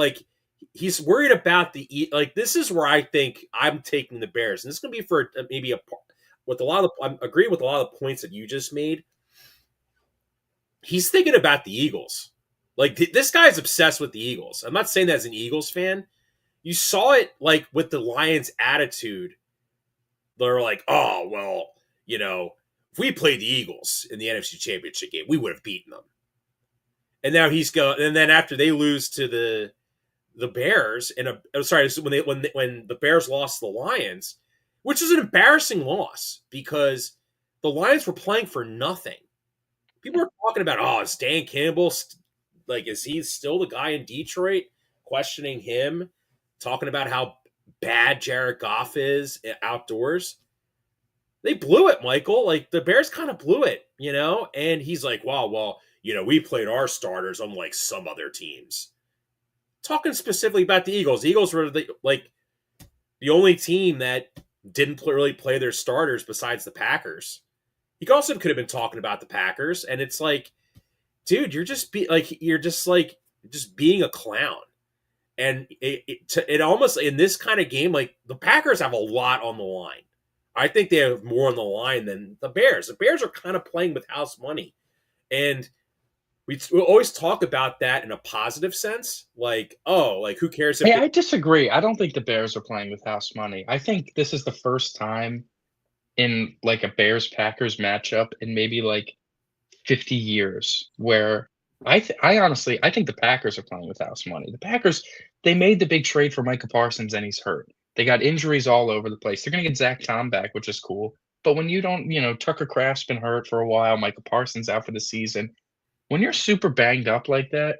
he's worried about this is where I think I'm taking the Bears. And this is going to be for maybe I'm agreeing with a lot of the points that you just made. He's thinking about the Eagles. Like, this guy's obsessed with the Eagles. I'm not saying that as an Eagles fan. You saw it, with the Lions' attitude. They're like, oh, well, if we played the Eagles in the NFC Championship game, we would have beaten them. And now and then after they lose to the Bears, when the Bears lost to the Lions, which is an embarrassing loss because the Lions were playing for nothing. People are talking about, is Dan Campbell, is he still the guy in Detroit? Questioning him, talking about how bad Jared Goff is outdoors. They blew it, Michael. The Bears kind of blew it, and he's like, wow, well, we played our starters unlike some other teams. Talking specifically about the Eagles. The Eagles were the only team that didn't really play their starters besides the Packers. He also could have been talking about the Packers, and it's like, dude, you're just being a clown. And it almost, in this kind of game, the Packers have a lot on the line. I think they have more on the line than the Bears. The Bears are kind of playing with house money. And we'll always talk about that in a positive sense. Who cares if I disagree. I don't think the Bears are playing with house money. I think this is the first time in a Bears-Packers matchup in maybe 50 years where I honestly think the Packers are playing with house money. The Packers, they made the big trade for Micah Parsons and he's hurt. They got injuries all over the place. They're going to get Zach Tom back, which is cool. But when you don't, Tucker Kraft's been hurt for a while, Micah Parsons out for the season. When you're super banged up like that,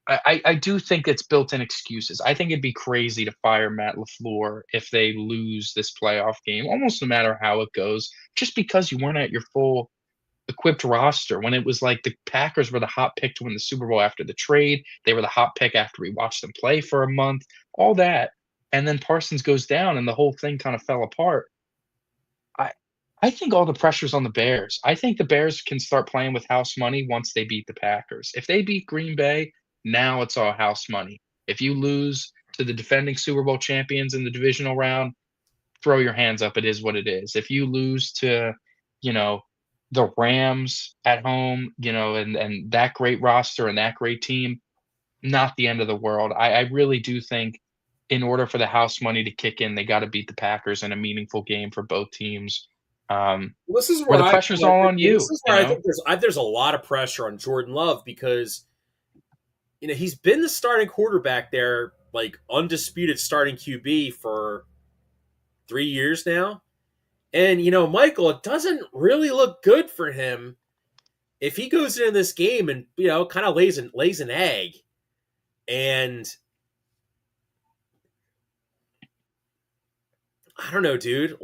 I do think it's built-in excuses. I think it'd be crazy to fire Matt LaFleur if they lose this playoff game, almost no matter how it goes, just because you weren't at your full equipped roster when it was the Packers were the hot pick to win the Super Bowl after the trade. They were the hot pick after we watched them play for a month, all that. And then Parsons goes down and the whole thing kind of fell apart. I think all the pressure's on the Bears. I think the Bears can start playing with house money once they beat the Packers. If they beat Green Bay, now it's all house money. If you lose to the defending Super Bowl champions in the divisional round, throw your hands up. It is what it is. If you lose to, the Rams at home, and that great roster and that great team, not the end of the world. I really do think in order for the house money to kick in, they got to beat the Packers in a meaningful game for both teams. This is where the pressure's all on you. This is where I think there's a lot of pressure on Jordan Love because, he's been the starting quarterback there, undisputed starting QB for 3 years now. And, Michael, it doesn't really look good for him if he goes into this game and, kind of lays an egg. And I don't know, dude.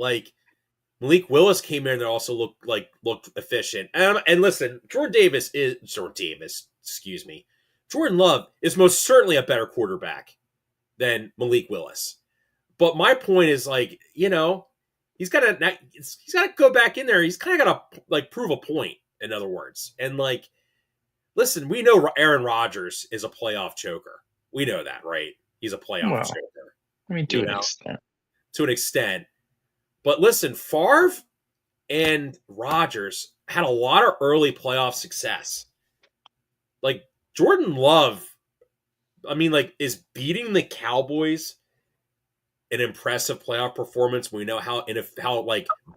Malik Willis came in and also looked efficient. And listen, Jordan Love is most certainly a better quarterback than Malik Willis. But my point is he's got to go back in there. He's kind of got to prove a point, in other words. And listen, we know Aaron Rodgers is a playoff choker. We know that, right? He's a playoff choker. I mean, to an extent. To an extent. But listen, Favre and Rodgers had a lot of early playoff success. Jordan Love, is beating the Cowboys an impressive playoff performance. We know how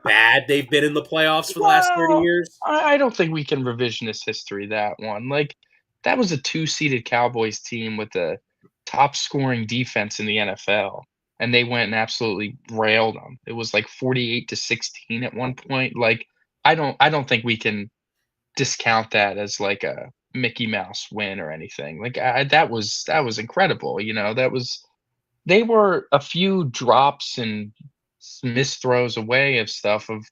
bad they've been in the playoffs for the last 30 years. I don't think we can revisionist history that one. That was a 2-seeded Cowboys team with the top scoring defense in the NFL. And they went and absolutely railed them. It was 48-16 at one point. I don't think we can discount that as like a Mickey Mouse win or anything. Like that was incredible. They were a few drops and missed throws away of stuff of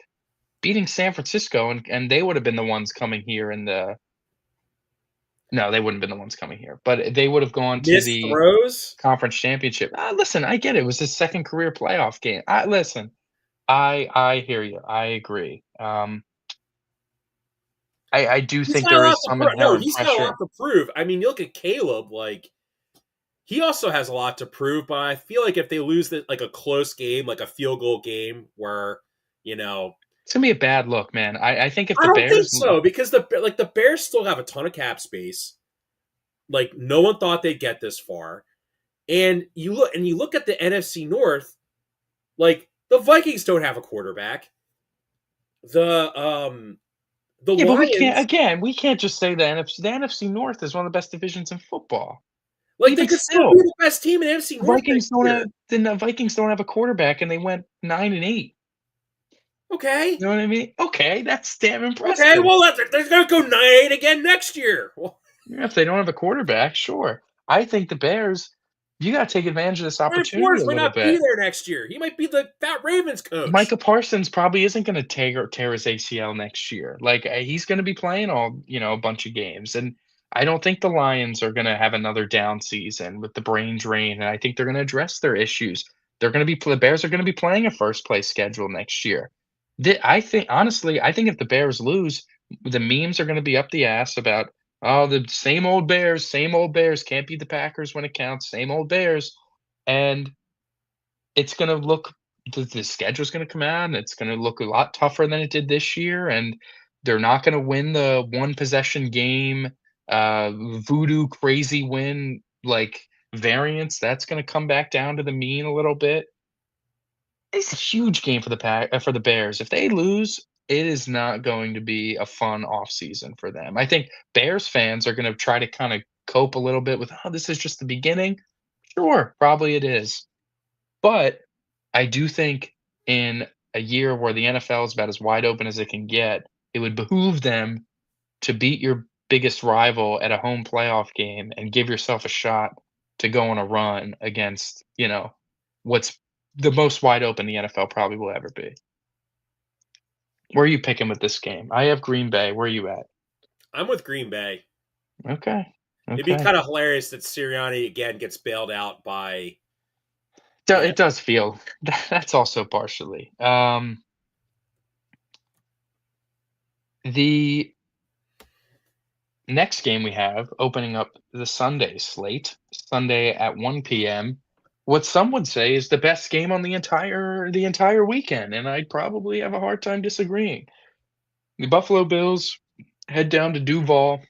beating San Francisco, and they would have been the ones coming here in the. No, they wouldn't have been the ones coming here, but they would have gone to Missed the throws. conference championship. Listen, I get it. It was his second career playoff game. I hear you. I agree. I do He's think got a there lot is to some prove. No, inherent he's got a lot pressure. to prove. I mean, you look at Caleb, like he also has a lot to prove, but I feel like if they lose like a close game, like a field goal game where, It's gonna be a bad look, man. I think if I the don't think Bears so because the Bears still have a ton of cap space. Like no one thought they'd get this far. And you look at the NFC North, like the Vikings don't have a quarterback. The yeah, but Lions, we can't just say the NFC North is one of the best divisions in football. like they Even could still be still, the best team in NFC North next year. The Vikings don't have a quarterback and they went 9-8. Okay. You know what I mean? Okay, that's damn Okay, impressive. well, they're going to go 9-8 again next year. Well, Yeah, if they don't have a quarterback, sure. I think the Bears, you got to take advantage of this Brian opportunity Flores a might little not be bit. there next year. He might be the Fat Ravens coach. Micah Parsons probably isn't going to tear his ACL next year. Like he's going to be playing a bunch of games, and I don't think the Lions are going to have another down season with the brain drain. And I think they're going to address their issues. The Bears are going to be playing a first place schedule next year. I think honestly, I think if the Bears lose, the memes are going to be up the ass about the same old Bears can't beat the Packers when it counts, same old Bears, and it's gonna look the schedule's gonna come out, and it's gonna look a lot tougher than it did this year, and they're not gonna win the one possession game, voodoo crazy win, like, variance. That's gonna come back down to the mean a little bit. It's a huge game for for the Bears. If they lose, it is not going to be a fun offseason for them. I think Bears fans are gonna try to kinda cope a little bit with, "Oh, this is just the beginning." Sure, probably it is. But I do think in a year where the NFL is about as wide open as it can get, it would behoove them to beat your biggest rival at a home playoff game and give yourself a shot to go on a run against, what's the most wide open the NFL probably will ever be. Where are you picking with this game? I have Green Bay. Where are you at? I'm with Green Bay. Okay. It'd be Okay. kind of hilarious that Sirianni again gets bailed out by. It does feel that's also partially. The next game we have opening up the Sunday slate, Sunday at 1 p.m. What some would say is the best game on the entire weekend, and I'd probably have a hard time disagreeing. The Buffalo Bills head down to Duval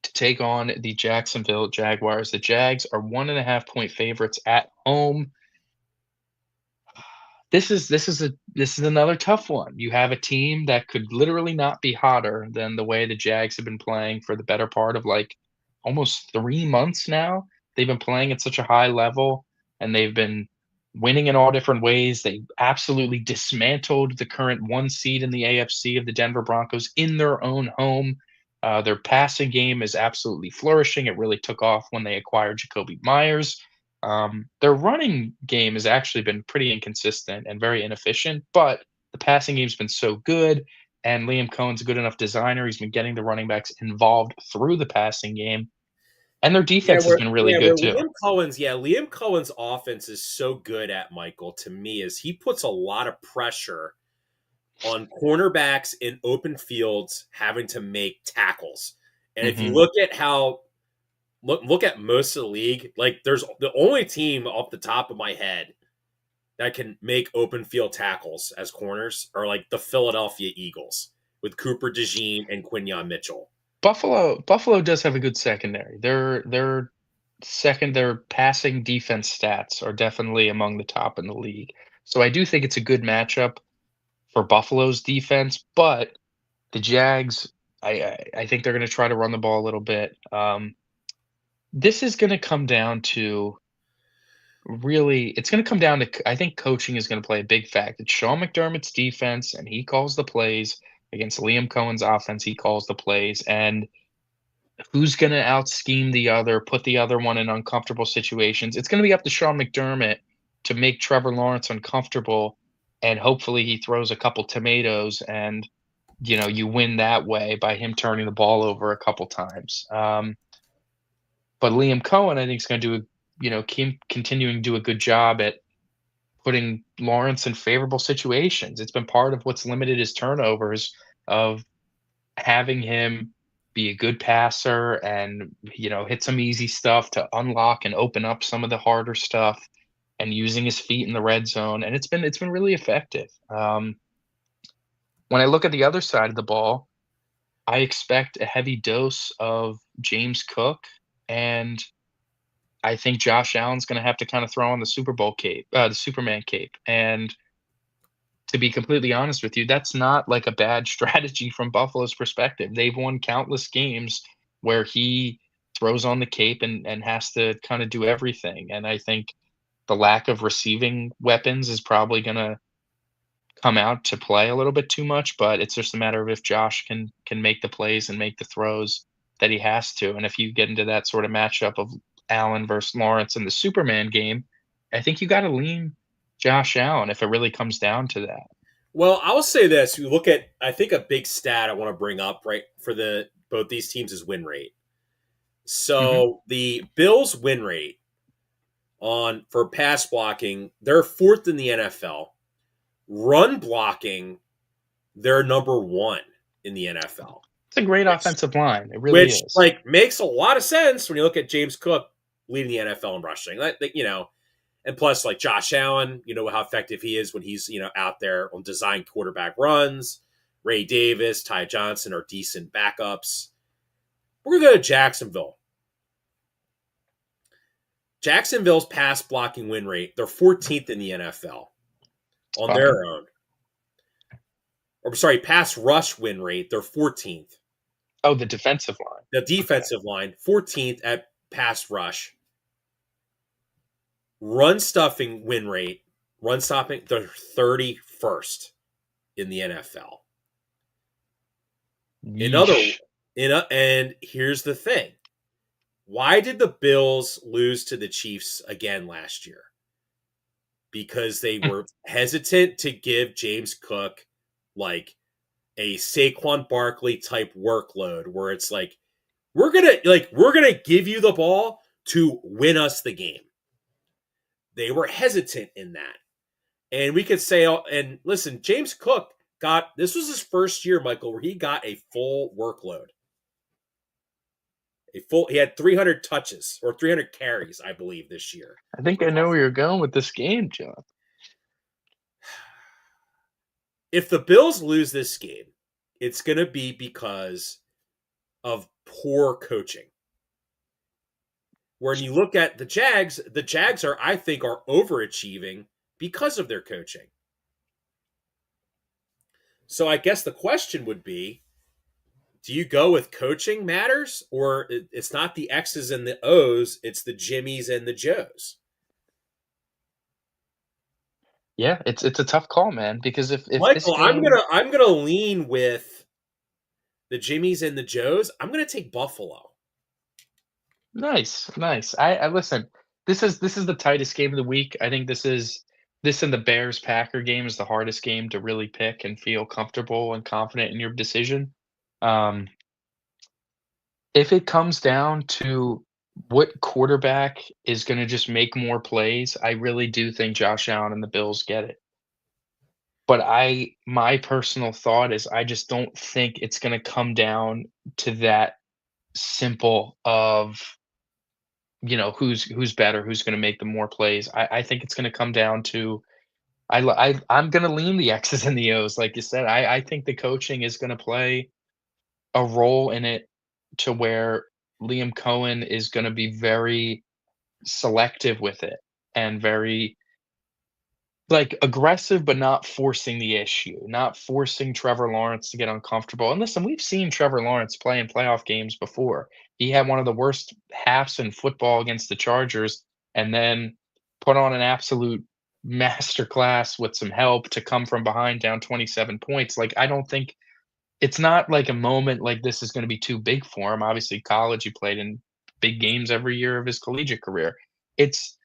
to take on the Jacksonville Jaguars. The Jags are 1.5-point favorites at home. This is another tough one. You have a team that could literally not be hotter than the way the Jags have been playing for the better part of like almost 3 months now. They've been playing at such a high level and they've been winning in all different ways. They absolutely dismantled the current 1 seed in the AFC of the Denver Broncos in their own home. Their passing game is absolutely flourishing. It really took off when they acquired Jacoby Myers. Their running game has actually been pretty inconsistent and very inefficient, but the passing game's been so good, and Liam Cohen's a good enough designer. He's been getting the running backs involved through the passing game, and their defense has been really good too. Liam Cohen's offense is so good at Michael to me is he puts a lot of pressure on cornerbacks in open fields having to make tackles. And if you look at look at most of the league, like there's the only team off the top of my head that can make open field tackles as corners are like the Philadelphia Eagles with Cooper DeJean and Quinyon Mitchell. Buffalo does have a good secondary. Their passing defense stats are definitely among the top in the league. So I do think it's a good matchup for Buffalo's defense, but the Jags, I think they're going to try to run the ball a little bit. This is going to come down to it's going to come down to, I think coaching is going to play a big factor. It's Sean McDermott's defense, and he calls the plays. against Liam Cohen's offense. He calls the plays, and who's going to out-scheme the other, put the other one in uncomfortable situations? It's going to be up to Sean McDermott to make Trevor Lawrence uncomfortable, and hopefully he throws a couple tomatoes and, you win that way by him turning the ball over a couple times. But Liam Cohen, I think, is going to continuing to do a good job at putting Lawrence in favorable situations. It's been part of what's limited his turnovers, of having him be a good passer and, hit some easy stuff to unlock and open up some of the harder stuff, and using his feet in the red zone. And it's been really effective. When I look at the other side of the ball, I expect a heavy dose of James Cook, and I think Josh Allen's going to have to kind of throw on the Super Bowl cape, the Superman cape. And to be completely honest with you, that's not like a bad strategy from Buffalo's perspective. They've won countless games where he throws on the cape and has to kind of do everything. And I think the lack of receiving weapons is probably going to come out to play a little bit too much, but it's just a matter of if Josh can make the plays and make the throws that he has to. And if you get into that sort of matchup of Allen versus Lawrence in the Superman game, I think you got to lean Josh Allen if it really comes down to that. Well, I will say this: you look at, I think a big stat I want to bring up right for both these teams is win rate. So the Bills' win rate for pass blocking, they're 4th in the NFL. Run blocking, they're number 1 in the NFL. It's a great offensive line. It really is. Which makes a lot of sense when you look at James Cook leading the NFL in rushing. And plus Josh Allen, how effective he is when he's, out there on design quarterback runs. Ray Davis, Ty Johnson are decent backups. We're going to go to Jacksonville. Jacksonville's pass blocking win rate, they're 14th in the NFL on their own. Or sorry, pass rush win rate, they're 14th. Oh, the defensive line. The defensive line, 14th at pass rush. Run stuffing win rate, run stopping, they're 31st in the NFL. And here's the thing. Why did the Bills lose to the Chiefs again last year? Because they were hesitant to give James Cook a Saquon Barkley type workload where it's we're gonna give you the ball to win us the game. They were hesitant in that. And we could say, and listen, James Cook this was his first year, Michael, where he got a full workload. He had 300 touches or 300 carries, I believe, this year. I think I know where you're going with this game, John. If the Bills lose this game, it's going to be because of poor coaching. When you look at the Jags are, I think, are overachieving because of their coaching. So I guess the question would be, do you go with coaching matters, or it's not the X's and the O's, it's the Jimmies and the Joes? Yeah, it's a tough call, man, because if Michael, this game... I'm gonna lean with the Jimmies and the Joes. I'm gonna take Buffalo. Nice. I listen. This is the tightest game of the week. I think this and the Bears-Packer game is the hardest game to really pick and feel comfortable and confident in your decision. If it comes down to what quarterback is going to just make more plays, I really do think Josh Allen and the Bills get it. But my personal thought is I just don't think it's going to come down to that simple of, who's better, who's going to make the more plays. I think it's going to come down to I'm going to lean the X's and the O's, like you said. I think the coaching is going to play a role in it, to where Liam Cohen is going to be very selective with it and very aggressive, but not forcing the issue, not forcing Trevor Lawrence to get uncomfortable. And listen, we've seen Trevor Lawrence play in playoff games before. He had one of the worst halves in football against the Chargers, and then put on an absolute masterclass with some help to come from behind down 27 points. I don't think it's not like a moment like this is gonna be too big for him. Obviously, college, he played in big games every year of his collegiate career. It's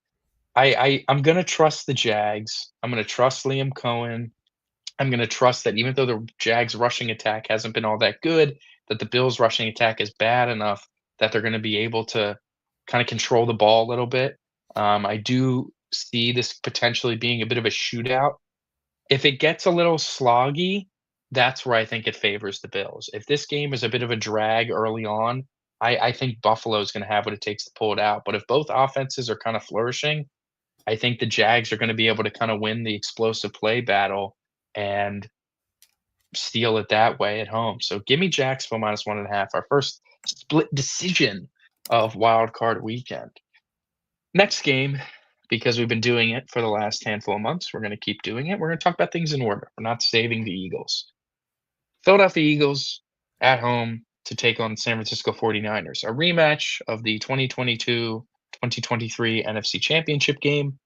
I'm gonna trust the Jags. I'm gonna trust Liam Cohen. I'm gonna trust that even though the Jags' rushing attack hasn't been all that good, that the Bills' rushing attack is bad enough that they're gonna be able to kinda control the ball a little bit. I do see this potentially being a bit of a shootout. If it gets a little sloggy, that's where I think it favors the Bills. If this game is a bit of a drag early on, I think Buffalo's gonna have what it takes to pull it out. But if both offenses are kinda flourishing, I think the Jags are gonna be able to kinda win the explosive play battle and steal it that way at home. So give me Jacksonville minus 1.5, our first split decision of wild card weekend. Next game, because we've been doing it for the last handful of months, we're gonna keep doing it. We're gonna talk about things in order. We're not saving the Eagles. Philadelphia Eagles at home to take on San Francisco 49ers, a rematch of the 2022-2023 NFC Championship game.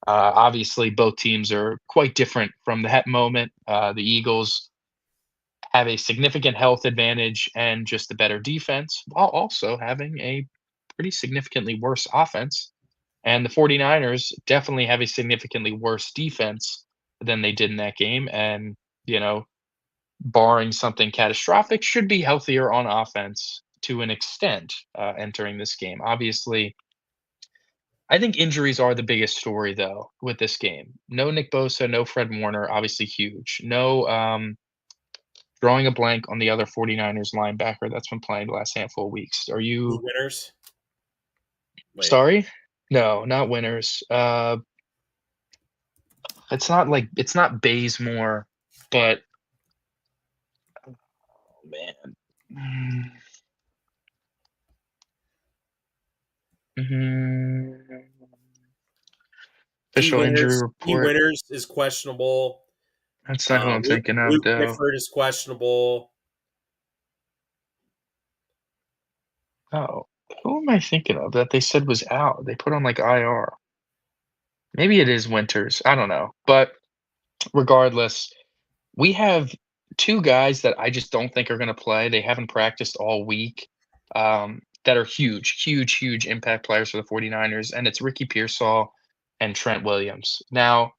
Obviously, both teams are quite different from that moment. The Eagles have a significant health advantage and just a better defense, while also having a pretty significantly worse offense. And the 49ers definitely have a significantly worse defense than they did in that game. And, you know, barring something catastrophic, should be healthier on offense to an extent entering this game. Obviously, I think injuries are the biggest story, though, with this game. No Nick Bosa, no Fred Warner, obviously huge. No, drawing a blank on the other 49ers linebacker that's been playing the last handful of weeks. Are Who you winners? Wait, sorry? No, not winners. It's not Bazemore, but oh man. Mhm. Official injury Key report. winners is questionable. That's not who I'm thinking of, Luke though. Gifford is questionable. Oh, who am I thinking of that they said was out? They put on like IR. Maybe it is Winters. I don't know. But regardless, we have two guys that I just don't think are going to play. They haven't practiced all week. That are huge, huge, huge impact players for the 49ers, and it's Ricky Pearsall and Trent Williams. Now,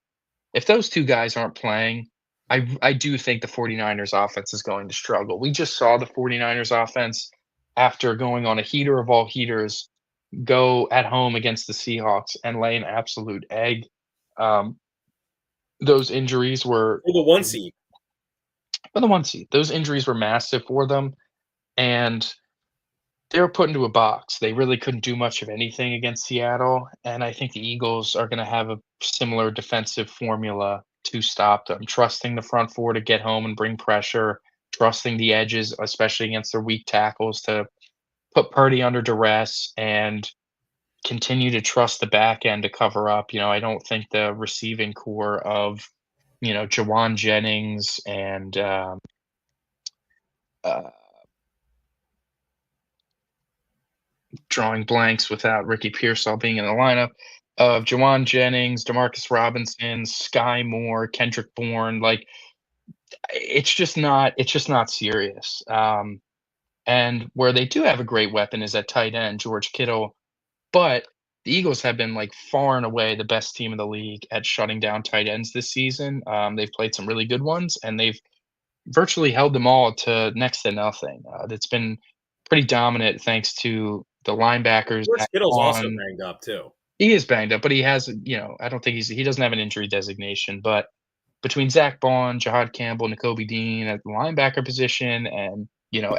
if those two guys aren't playing, I do think the 49ers offense is going to struggle. We just saw the 49ers offense after going on a heater of all heaters go at home against the Seahawks and lay an absolute egg. Um, those injuries were For the one seed. for the one seed. Those injuries were massive for them, and they were put into a box. They really couldn't do much of anything against Seattle, and I think the Eagles are gonna have a similar defensive formula to stop them, trusting the front four to get home and bring pressure, trusting the edges, especially against their weak tackles, to put Purdy under duress and continue to trust the back end to cover up. I don't think the receiving core of, Jawan Jennings and, uh drawing blanks without Ricky Pearsall being in the lineup of Jawan Jennings, Demarcus Robinson, Sky Moore, Kendrick Bourne. Like it's just not serious. And where they do have a great weapon is at tight end, George Kittle. But the Eagles have been like far and away the best team in the league at shutting down tight ends this season. They've played some really good ones, and they've virtually held them all to next to nothing. That's been pretty dominant thanks to the linebackers George that Kittle's also on banged up too. he is banged up, but he has, I don't think he doesn't have an injury designation. But between Zach Bond, Jahad Campbell, Nakobe Dean at the linebacker position, and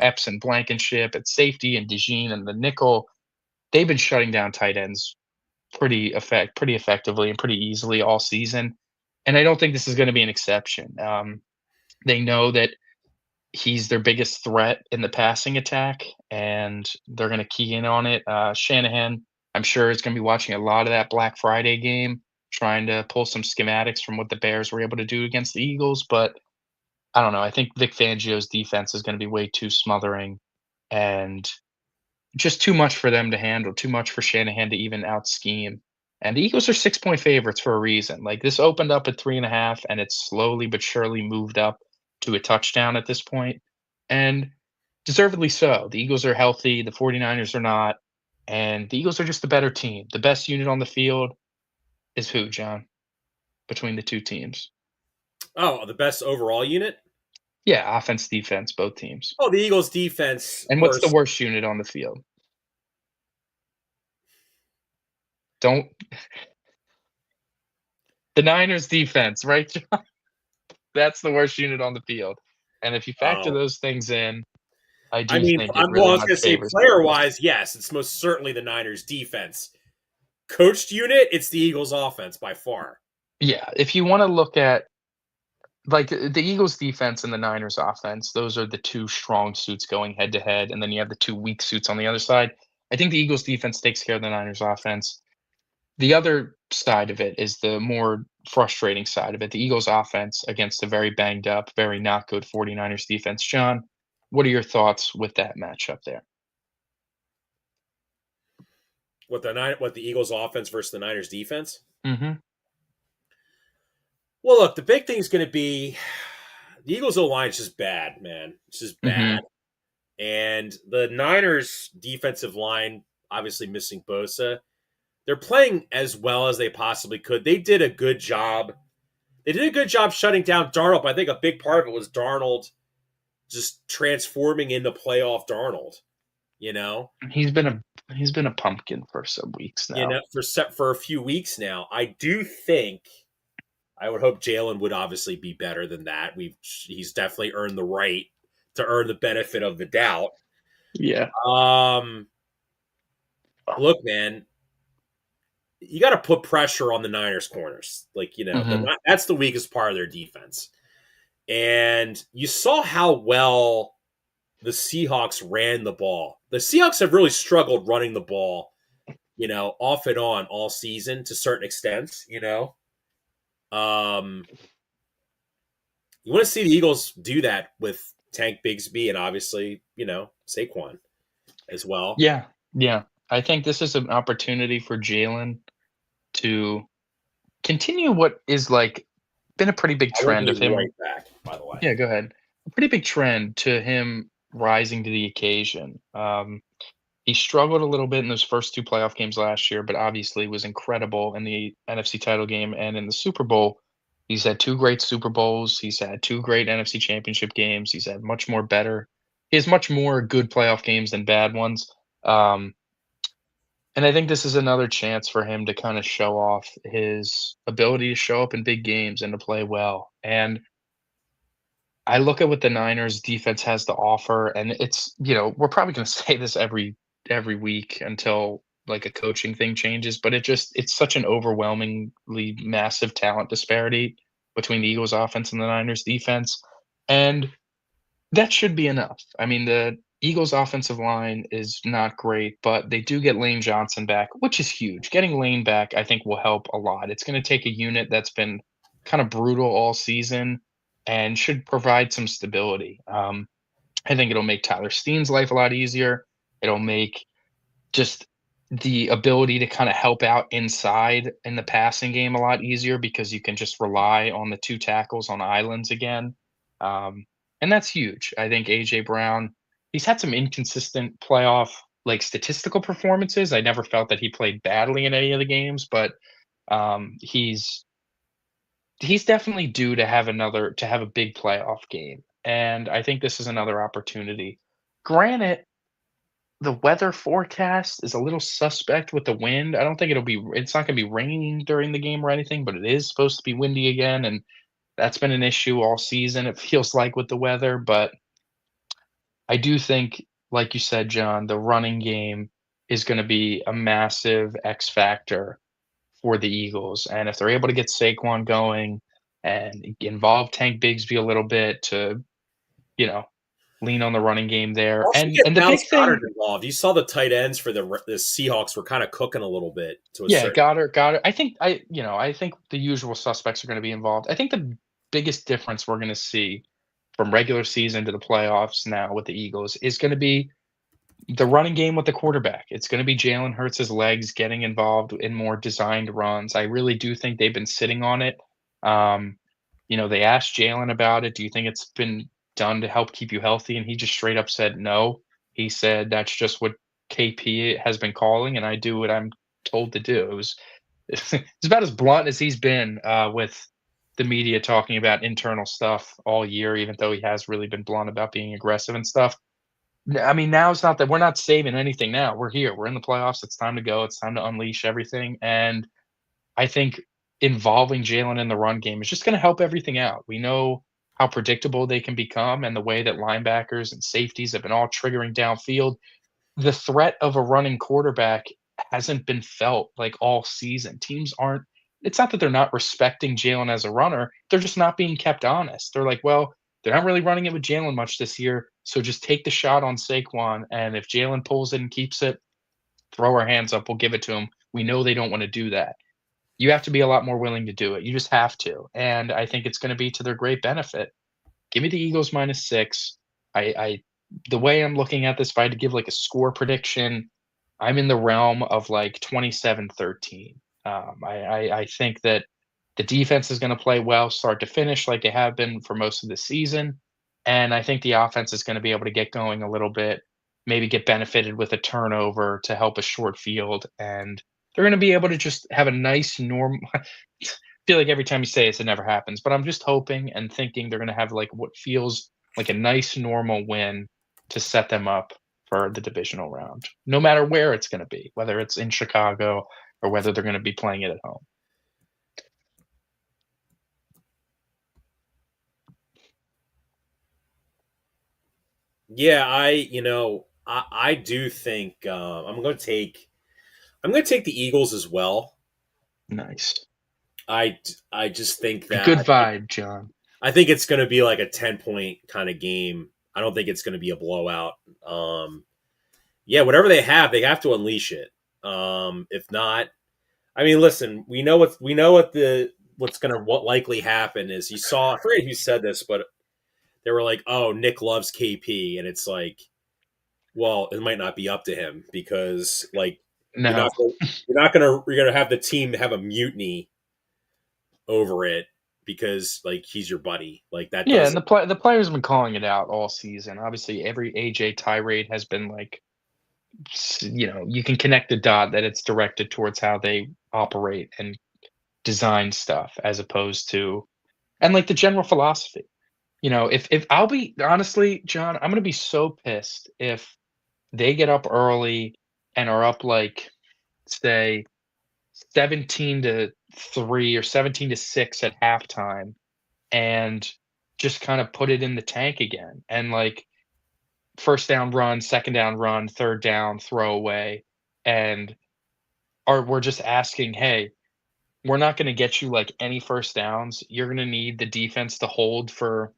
Epps and Blankenship at safety, and DeJean and the nickel, they've been shutting down tight ends pretty effectively and pretty easily all season. And I don't think this is going to be an exception. They know that he's their biggest threat in the passing attack, and they're going to key in on it. Shanahan, I'm sure, is going to be watching a lot of that Black Friday game, trying to pull some schematics from what the Bears were able to do against the Eagles. But I don't know. I think Vic Fangio's defense is going to be way too smothering and just too much for them to handle, too much for Shanahan to even out scheme. And the Eagles are 6-point favorites for a reason. Like this opened up at 3.5, and it's slowly but surely moved up to a touchdown at this point. and deservedly so. The Eagles are healthy, the 49ers are not, and the Eagles are just the better team. The best unit on the field is who, John, between the two teams? Oh, the best overall unit? Yeah, offense, defense, both teams. Oh, the Eagles defense And what's the versus worst unit on the field? Don't the Niners defense, right, John? That's the worst unit on the field. And if you factor oh. those things in, I I do mean, think it well, I really was much going to say favors the player Eagles. wise, yes, it's most certainly the Niners defense. Coached unit, it's the Eagles offense by far. Yeah, if you want to look at like the Eagles defense and the Niners offense, those are the two strong suits going head to head, and then you have the two weak suits on the other side. I think the Eagles defense takes care of the Niners offense. The other side of it is the more frustrating side of it. The Eagles offense against a very banged up, very not good 49ers defense. John, what are your thoughts with that matchup there? What the Eagles offense versus the Niners defense? Mm-hmm. Well, look, the big thing is going to be the Eagles O line is just bad, man. It's just Mm-hmm. bad. And the Niners defensive line, obviously missing Bosa, they're playing as well as they possibly could. They did a good job. They did a good job shutting down Darnold, but I think a big part of it was Darnold just transforming into playoff Darnold. You know, He's been a pumpkin for some weeks now. for a few weeks now. I do think I would hope Jalen would obviously be better than that. He's definitely earned the right to earn the benefit of the doubt. Yeah. Look, man, you got to put pressure on the Niners corners. Like, Mm-hmm. that's the weakest part of their defense. And you saw how well the Seahawks ran the ball. The Seahawks have really struggled running the ball, off and on all season to certain extents, You want to see the Eagles do that with Tank Bigsby and obviously, Saquon as well. Yeah. Yeah. I think this is an opportunity for Jalen to continue what is like been a pretty big I will trend of be him. right back, by the way. Yeah, go ahead. A pretty big trend to him rising to the occasion. He struggled a little bit in those first two playoff games last year, but obviously was incredible in the NFC title game and in the Super Bowl. He's had two great Super Bowls. He's had two great NFC championship games. He's had much more better. He has much more good playoff games than bad ones. Um, and I think this is another chance for him to kind of show off his ability to show up in big games and to play well. And I look at what the Niners defense has to offer, and it's we're probably going to say this every week until like a coaching thing changes, but it's such an overwhelmingly massive talent disparity between the Eagles offense and the Niners defense, and that should be enough. I mean, the Eagles offensive line is not great, but they do get Lane Johnson back, which is huge. Getting Lane back, I think, will help a lot. It's going to take a unit that's been kind of brutal all season and should provide some stability. I think it'll make Tyler Steen's life a lot easier. It'll make just the ability to kind of help out inside in the passing game a lot easier because you can just rely on the two tackles on islands again. And that's huge. I think AJ Brown, he's had some inconsistent playoff like statistical performances. I never felt that he played badly in any of the games, but he's definitely due to have a big playoff game. And I think this is another opportunity. Granted, the weather forecast is a little suspect with the wind. I don't think it's not gonna be raining during the game or anything, but it is supposed to be windy again, and that's been an issue all season, it feels like, with the weather, but I do think, like you said, John, the running game is gonna be a massive X factor for the Eagles, and if they're able to get Saquon going and involve Tank Bigsby a little bit to, you know, lean on the running game there, Also and get the Dallas big Goddard thing. involved. You saw the tight ends for the Seahawks were kind of cooking a little bit to a Yeah, certain. Goddard. I think the usual suspects are gonna be involved. I think the biggest difference we're gonna see from regular season to the playoffs now with the Eagles is gonna be the running game with the quarterback. It's gonna be Jalen Hurts' legs getting involved in more designed runs. I really do think they've been sitting on it. They asked Jalen about it. Do you think it's been done to help keep you healthy? And he just straight up said no. He said that's just what KP has been calling, and I do what I'm told to do. It was it's about as blunt as he's been with the media talking about internal stuff all year, even though he has really been blunt about being aggressive and stuff. I mean, now it's not that we're not saving anything now. We're here. We're in the playoffs. It's time to go. It's time to unleash everything. And I think involving Jalen in the run game is just going to help everything out. We know how predictable they can become and the way that linebackers and safeties have been all triggering downfield. The threat of a running quarterback hasn't been felt like all season. Teams aren't, it's not that they're not respecting Jalen as a runner. They're just not being kept honest. They're like, well, they're not really running it with Jalen much this year. So just take the shot on Saquon. And if Jalen pulls it and keeps it, throw our hands up. We'll give it to him. We know they don't want to do that. You have to be a lot more willing to do it. You just have to. And I think it's going to be to their great benefit. Give me the Eagles -6. I the way I'm looking at this, if I had to give like a score prediction, I'm in the realm of like 27-13. I think that the defense is going to play well start to finish like they have been for most of the season. And I think the offense is going to be able to get going a little bit, maybe get benefited with a turnover to help a short field. And they're going to be able to just have a nice normal. I feel like every time you say it never happens, but I'm just hoping and thinking they're going to have like what feels like a nice normal win to set them up for the divisional round, no matter where it's going to be, whether it's in Chicago or whether they're going to be playing it at home. Yeah, I do think I'm going to take the Eagles as well. Nice. I just think that Good vibe, John. I think it's going to be like a 10-point kind of game. I don't think it's going to be a blowout. Yeah, whatever they have to unleash it. If not, I mean, listen, we know what's going to likely happen is you saw, I forget who said this, but they were like, "Oh, Nick loves KP," and it's like, well, it might not be up to him because like No. you're gonna have the team have a mutiny over it because like he's your buddy. Like that. Yeah, and the players have been calling it out all season. Obviously, every AJ tirade has been like, you can connect the dot that it's directed towards how they operate and design stuff as opposed to, and like the general philosophy. If I'll be honestly, John, I'm gonna be so pissed if they get up early and are up like say 17-3 or 17-6 at halftime and just kind of put it in the tank again and like first down run, second down run, third down throw away, and we're just asking, hey, we're not going to get you like any first downs. You're going to need the defense to hold for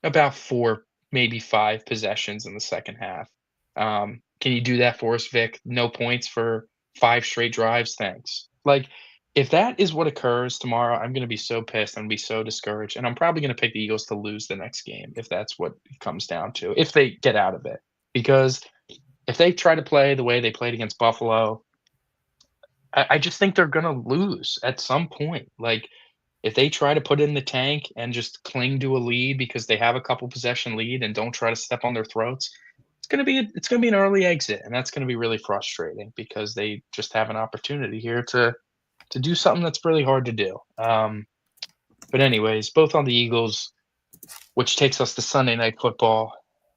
about 4, maybe 5 possessions in the second half. Can you do that for us, Vic? No points for 5 straight drives? Thanks. Like, if that is what occurs tomorrow, I'm going to be so pissed. I'm going to be so discouraged. And I'm probably going to pick the Eagles to lose the next game if that's what it comes down to, if they get out of it. Because if they try to play the way they played against Buffalo, I just think they're going to lose at some point. Like, if they try to put it in the tank and just cling to a lead because they have a couple possession lead and don't try to step on their throats, it's going to be an early exit, and that's going to be really frustrating because they just have an opportunity here to do something that's really hard to do. But anyways, both on the Eagles, which takes us to Sunday Night Football.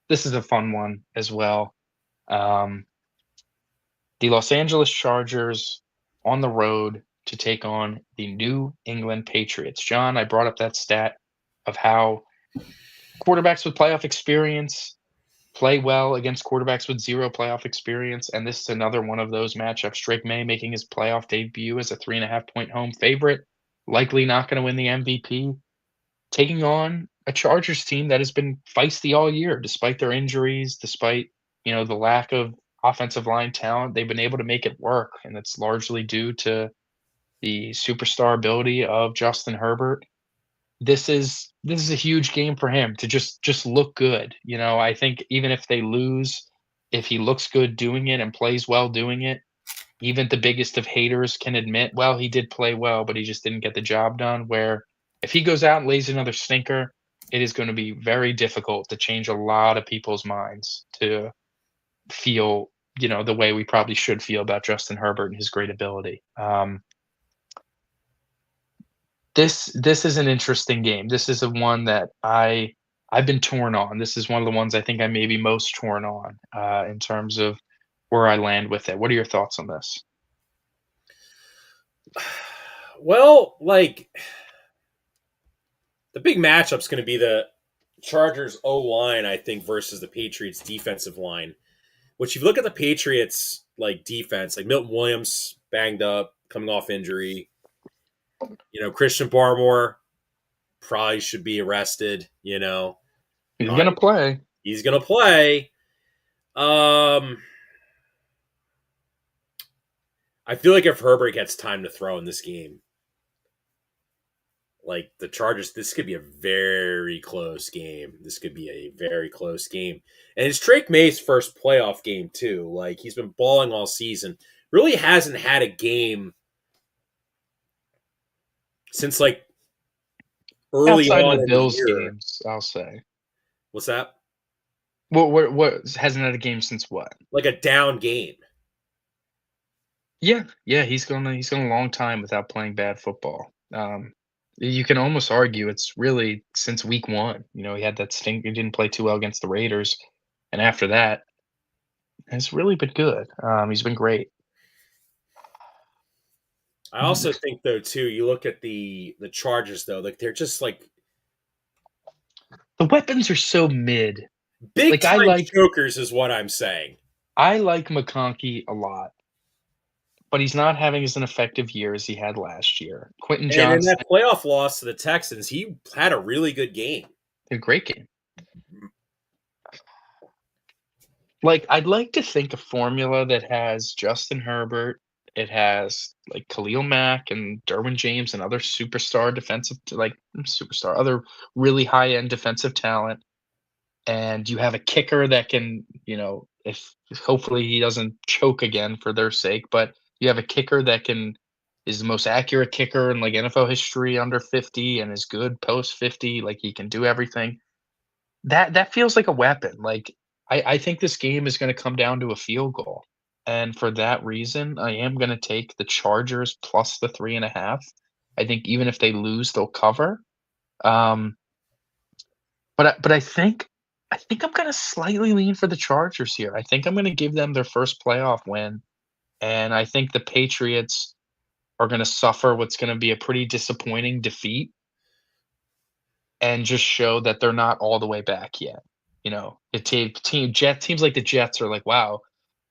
This is a fun one as well. The Los Angeles Chargers on the road to take on the New England Patriots. John, I brought up that stat of how quarterbacks with playoff experience play well against quarterbacks with 0 playoff experience, and this is another one of those matchups. Drake May making his playoff debut as a 3.5-point home favorite, likely not going to win the MVP, taking on a Chargers team that has been feisty all year, despite their injuries, despite the lack of offensive line talent. They've been able to make it work, and it's largely due to the superstar ability of Justin Herbert. This is a huge game for him to just look good. I think even if they lose, if he looks good doing it and plays well doing it, even the biggest of haters can admit, well, he did play well, but he just didn't get the job done. Where if he goes out and lays another stinker, it is going to be very difficult to change a lot of people's minds to feel, the way we probably should feel about Justin Herbert and his great ability. This is an interesting game. This is a one that I've been torn on. This is one of the ones I think I may be most torn on in terms of where I land with it. What are your thoughts on this? Well, like the big matchup's going to be the Chargers O-line, I think, versus the Patriots defensive line. Which, if you look at the Patriots like defense, like Milton Williams banged up, coming off injury. Christian Barmore probably should be arrested. He's gonna play. He's gonna play. I feel like if Herbert gets time to throw in this game, like the Chargers, this could be a very close game. And it's Drake May's first playoff game, too. Like, he's been balling all season. Really hasn't had a game since, like, early outside on of the in Bills the year. games, I'll say. What's that? What hasn't had a game since what? Like a down game. Yeah, he's gone a long time without playing bad football. You can almost argue it's really since week 1. He had that stink. He didn't play too well against the Raiders, and after that, it's really been good. He's been great. I also think, though, too, you look at the Chargers, though, like they're just like the weapons are so mid. Big time chokers is what I'm saying. I like McConkey a lot, but he's not having as an effective year as he had last year. Quentin Johnson. And in that playoff loss to the Texans, he had a really good game. A great game. Like, I'd like to think a formula that has Justin Herbert, it has like Khalil Mack and Derwin James and other other really high-end defensive talent. And you have a kicker that can, if hopefully he doesn't choke again for their sake, but you have a kicker that is the most accurate kicker in like NFL history under 50 and is good post 50. Like, he can do everything. That feels like a weapon. Like, I think this game is going to come down to a field goal. And for that reason, I am going to take the Chargers plus the 3.5. I think even if they lose, they'll cover. But I think I'm going to slightly lean for the Chargers here. I think I'm going to give them their first playoff win. And I think the Patriots are going to suffer what's going to be a pretty disappointing defeat and just show that they're not all the way back yet. Teams like the Jets are like, wow,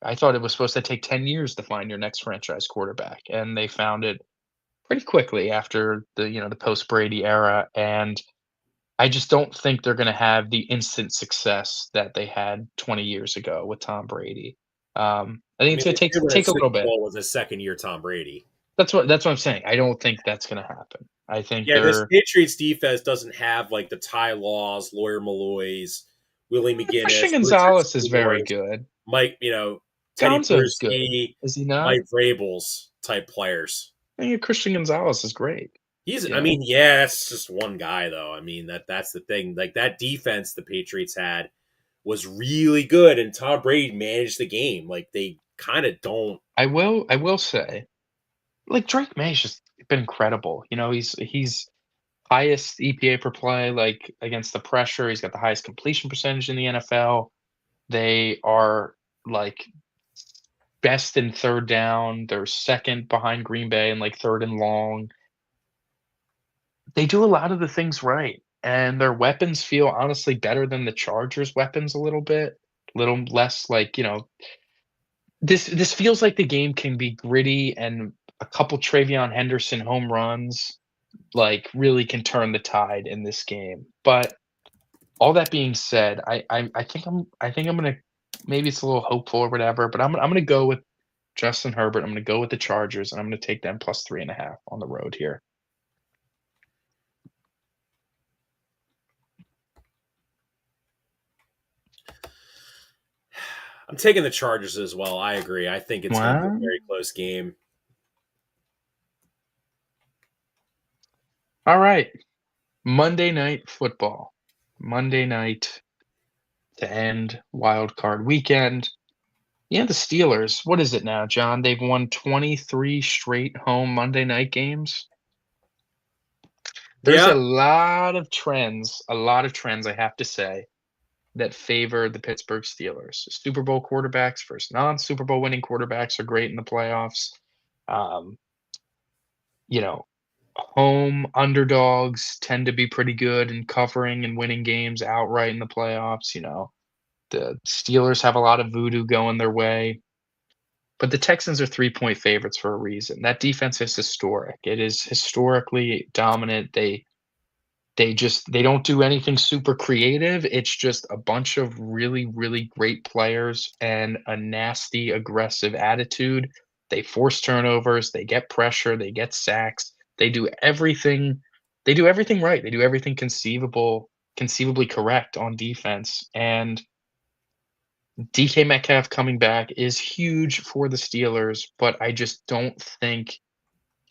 I thought it was supposed to take 10 years to find your next franchise quarterback. And they found it pretty quickly after the post-Brady era. And I just don't think they're going to have the instant success that they had 20 years ago with Tom Brady. I think it's going to take a little bit. Was a second-year Tom Brady. That's what I'm saying. I don't think that's going to happen. I think this Patriots defense doesn't have like the Ty Laws, Lawyer Malloys, Willie McGinnis. Christian Gonzalez is very good. Mike, Teddy Bruschi, is he not? Mike Vrabels type players. I think Christian Gonzalez is great. That's just one guy though. I mean, that's the thing. Like, that defense the Patriots had was really good, and Tom Brady managed the game. Like, they kind of don't. I will say, like, Drake May's just been incredible. He's highest EPA per play, like, against the pressure. He's got the highest completion percentage in the NFL. They are like best in third down. They're second behind Green Bay and like third and long. They do a lot of the things right, and their weapons feel honestly better than the Chargers' weapons a little less like, this feels like the game can be gritty, and a couple Travion Henderson home runs like really can turn the tide in this game. But all that being said, I think I'm gonna, maybe it's a little hopeful or whatever, but I'm gonna go with Justin Herbert. I'm gonna go with the Chargers, and I'm gonna take them plus 3.5 on the road here. I'm taking the Chargers as well. I agree. I think it's going to be a very close game. All right. Monday Night Football. Monday night to end wild card weekend. Yeah, the Steelers. What is it now, John? They've won 23 straight home Monday night games. There's Yeah. a lot of trends, I have to say, that favor the Pittsburgh Steelers. Super Bowl quarterbacks versus non-Super Bowl winning quarterbacks are great in the playoffs. Um, you know, home underdogs tend to be pretty good in covering and winning games outright in the playoffs. The Steelers have a lot of voodoo going their way, but the Texans are 3-point favorites for a reason. That defense is historic. It is historically dominant. They don't do anything super creative. It's just a bunch of really, really great players and a nasty, aggressive attitude. They force turnovers, they get pressure, they get sacks. They do everything right. They do everything conceivably correct on defense. And DK Metcalf coming back is huge for the Steelers, but I just don't think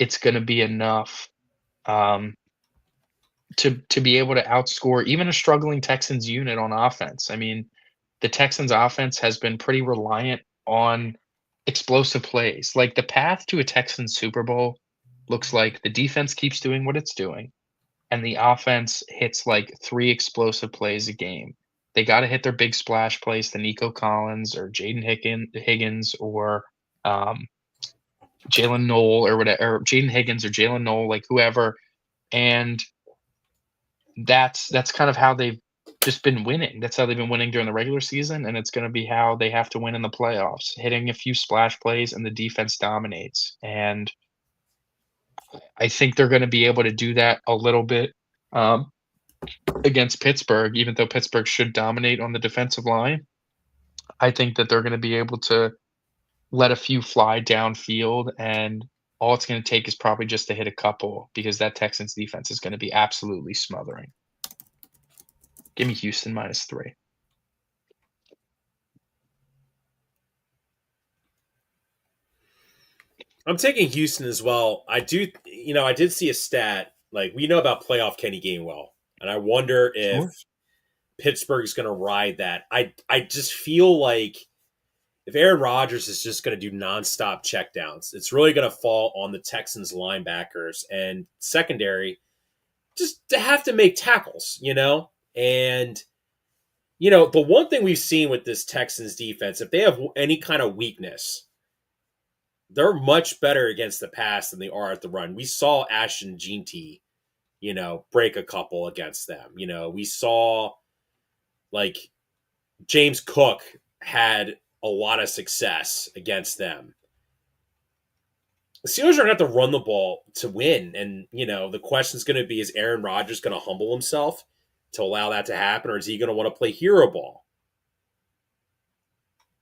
it's gonna be enough. Um, to be able to outscore even a struggling Texans unit on offense. I mean, the Texans offense has been pretty reliant on explosive plays. Like the path to a Texans Super Bowl looks like the defense keeps doing what it's doing and the offense hits like 3 explosive plays a game. They got to hit their big splash plays to Nico Collins or Jaden Higgins or um, Jalen Noel or whatever, or Jaden Higgins or Jalen Noel, like whoever. And that's kind of how they've just been winning. That's how they've been winning during the regular season, and it's going to be how they have to win in the playoffs, hitting a few splash plays and the defense dominates. And I think they're going to be able to do that a little bit um, against Pittsburgh, even though Pittsburgh should dominate on the defensive line. I think that they're going to be able to let a few fly downfield, and all it's going to take is probably just to hit a couple because that Texans defense is going to be absolutely smothering. Give me Houston -3. I'm taking Houston as well. I did see a stat. Like, we know about playoff Kenny Gainwell, and I wonder if Sure. Pittsburgh's going to ride that. I just feel like if Aaron Rodgers is just going to do nonstop checkdowns, it's really going to fall on the Texans linebackers and secondary just to have to make tackles, And, the one thing we've seen with this Texans defense, if they have any kind of weakness, they're much better against the pass than they are at the run. We saw Ashton Jeanty, break a couple against them. We saw like James Cook had a lot of success against them. The Steelers are going to have to run the ball to win. And, the question is going to be, is Aaron Rodgers going to humble himself to allow that to happen? Or is he going to want to play hero ball?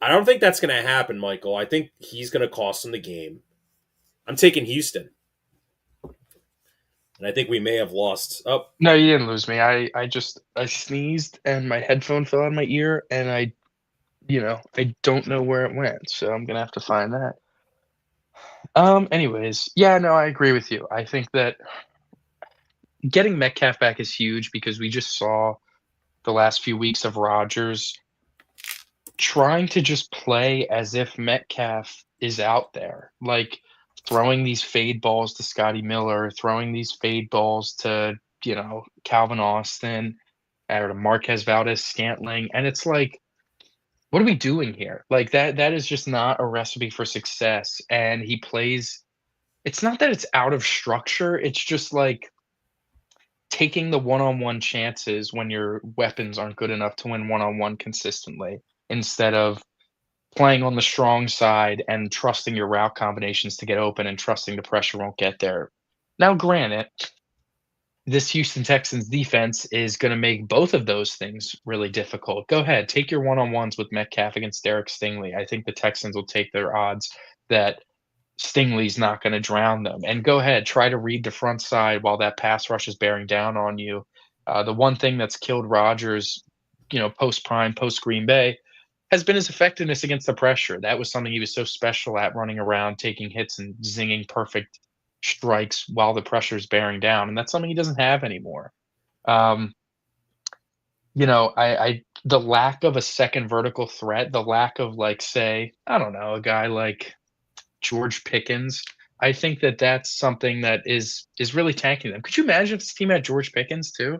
I don't think that's going to happen, Michael. I think he's going to cost them the game. I'm taking Houston. And I think we may have lost. Oh, No, you didn't lose me. I sneezed and my headphone fell out of my ear and I don't know where it went, so I'm gonna have to find that. Anyways, yeah, no, I agree with you. I think that getting Metcalf back is huge because we just saw the last few weeks of Rodgers trying to just play as if Metcalf is out there, like throwing these fade balls to Scotty Miller, throwing these fade balls to, Calvin Austin or to Marquez Valdez-Scantling, and it's like, what are we doing here? Like that is just not a recipe for success. And he plays, it's not that it's out of structure, it's just like taking the one-on-one chances when your weapons aren't good enough to win one-on-one consistently instead of playing on the strong side and trusting your route combinations to get open and trusting the pressure won't get there. Now, granted, this Houston Texans defense is going to make both of those things really difficult. Go ahead, take your one-on-ones with Metcalf against Derek Stingley. I think the Texans will take their odds that Stingley's not going to drown them. And go ahead, try to read the front side while that pass rush is bearing down on you. The one thing that's killed Rodgers, post-prime, post-Green Bay, has been his effectiveness against the pressure. That was something he was so special at, running around, taking hits and zinging perfect strikes while the pressure is bearing down, and that's something he doesn't have anymore. Um, I the lack of a second vertical threat, the lack of, like, say, I don't know, a guy like George Pickens, I think that that's something that is really tanking them. Could you imagine if this team had George Pickens too?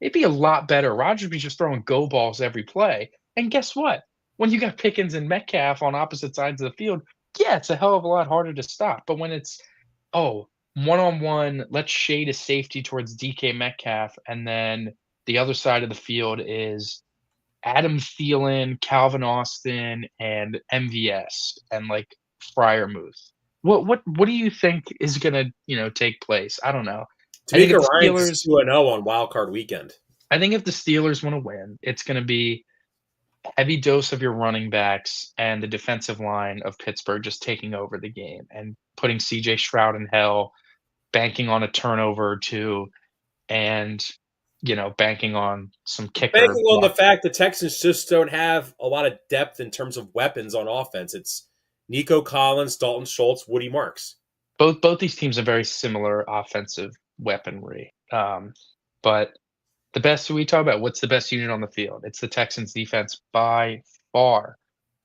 It'd be a lot better. Rodgers would be just throwing go balls every play. And guess what? When you got Pickens and Metcalf on opposite sides of the field, yeah, it's a hell of a lot harder to stop. But when it's, oh, one-on-one, let's shade a safety towards DK Metcalf, and then the other side of the field is Adam Thielen, Calvin Austin, and MVS, and, like, Freiermuth. What do you think is gonna, take place? I don't know. I think if D'Amico the Ryans Steelers 2-0 on Wild Card Weekend. I think if the Steelers wanna win, it's gonna be heavy dose of your running backs and the defensive line of Pittsburgh just taking over the game and putting CJ Stroud in hell, banking on a turnover or 2, and, banking on some kicker Banking on the luck. fact the Texans just don't have a lot of depth in terms of weapons on offense. It's Nico Collins, Dalton Schultz, Woody Marks. Both these teams have very similar offensive weaponry. But the best we talk about what's the best unit on the field? It's the Texans defense by far.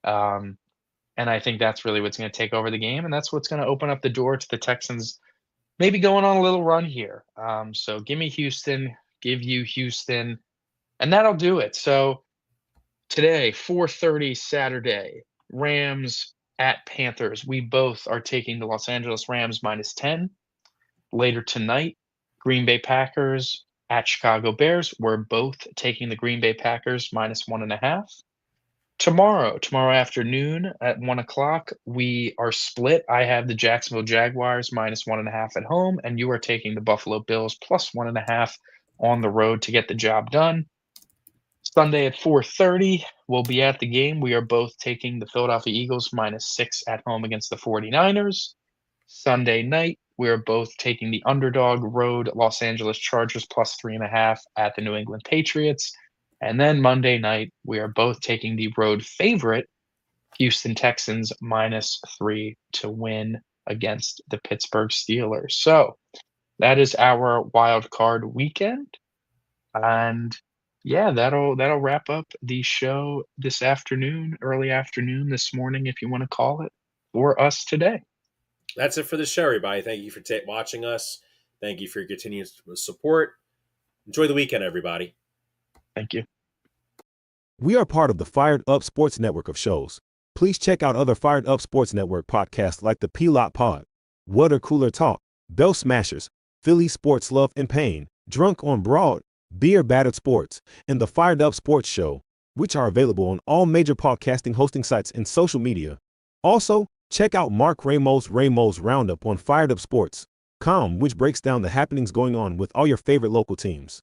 And I think that's really what's going to take over the game, and that's what's going to open up the door to the Texans maybe going on a little run here. So give me Houston, give you Houston, and that'll do it. So today, 4:30 Saturday, Rams at Panthers. We both are taking the Los Angeles Rams -10. Later tonight, Green Bay Packers at Chicago Bears. We're both taking the Green Bay Packers -1.5. Tomorrow afternoon at 1:00, we are split. I have the Jacksonville Jaguars -1.5 at home, and you are taking the Buffalo Bills +1.5 on the road to get the job done. Sunday at 4:30, we'll be at the game. We are both taking the Philadelphia Eagles -6 at home against the 49ers. Sunday night, we are both taking the underdog road Los Angeles Chargers +3.5 at the New England Patriots. And then Monday night, we are both taking the road favorite Houston Texans -3 to win against the Pittsburgh Steelers. So that is our wild card weekend. And yeah, that'll wrap up the show this afternoon, early afternoon, this morning, if you want to call it, for us today. That's it for the show, everybody. Thank you for watching us. Thank you for your continued support. Enjoy the weekend, everybody. Thank you. We are part of the Fired Up Sports Network of shows. Please check out other Fired Up Sports Network podcasts like the P-Lot Pod, Water Cooler Talk, Bell Smashers, Philly Sports Love and Pain, Drunk on Broad, Beer Battered Sports, and the Fired Up Sports Show, which are available on all major podcasting hosting sites and social media. Also, check out Mark Ramos' Roundup on firedupsports.com, which breaks down the happenings going on with all your favorite local teams.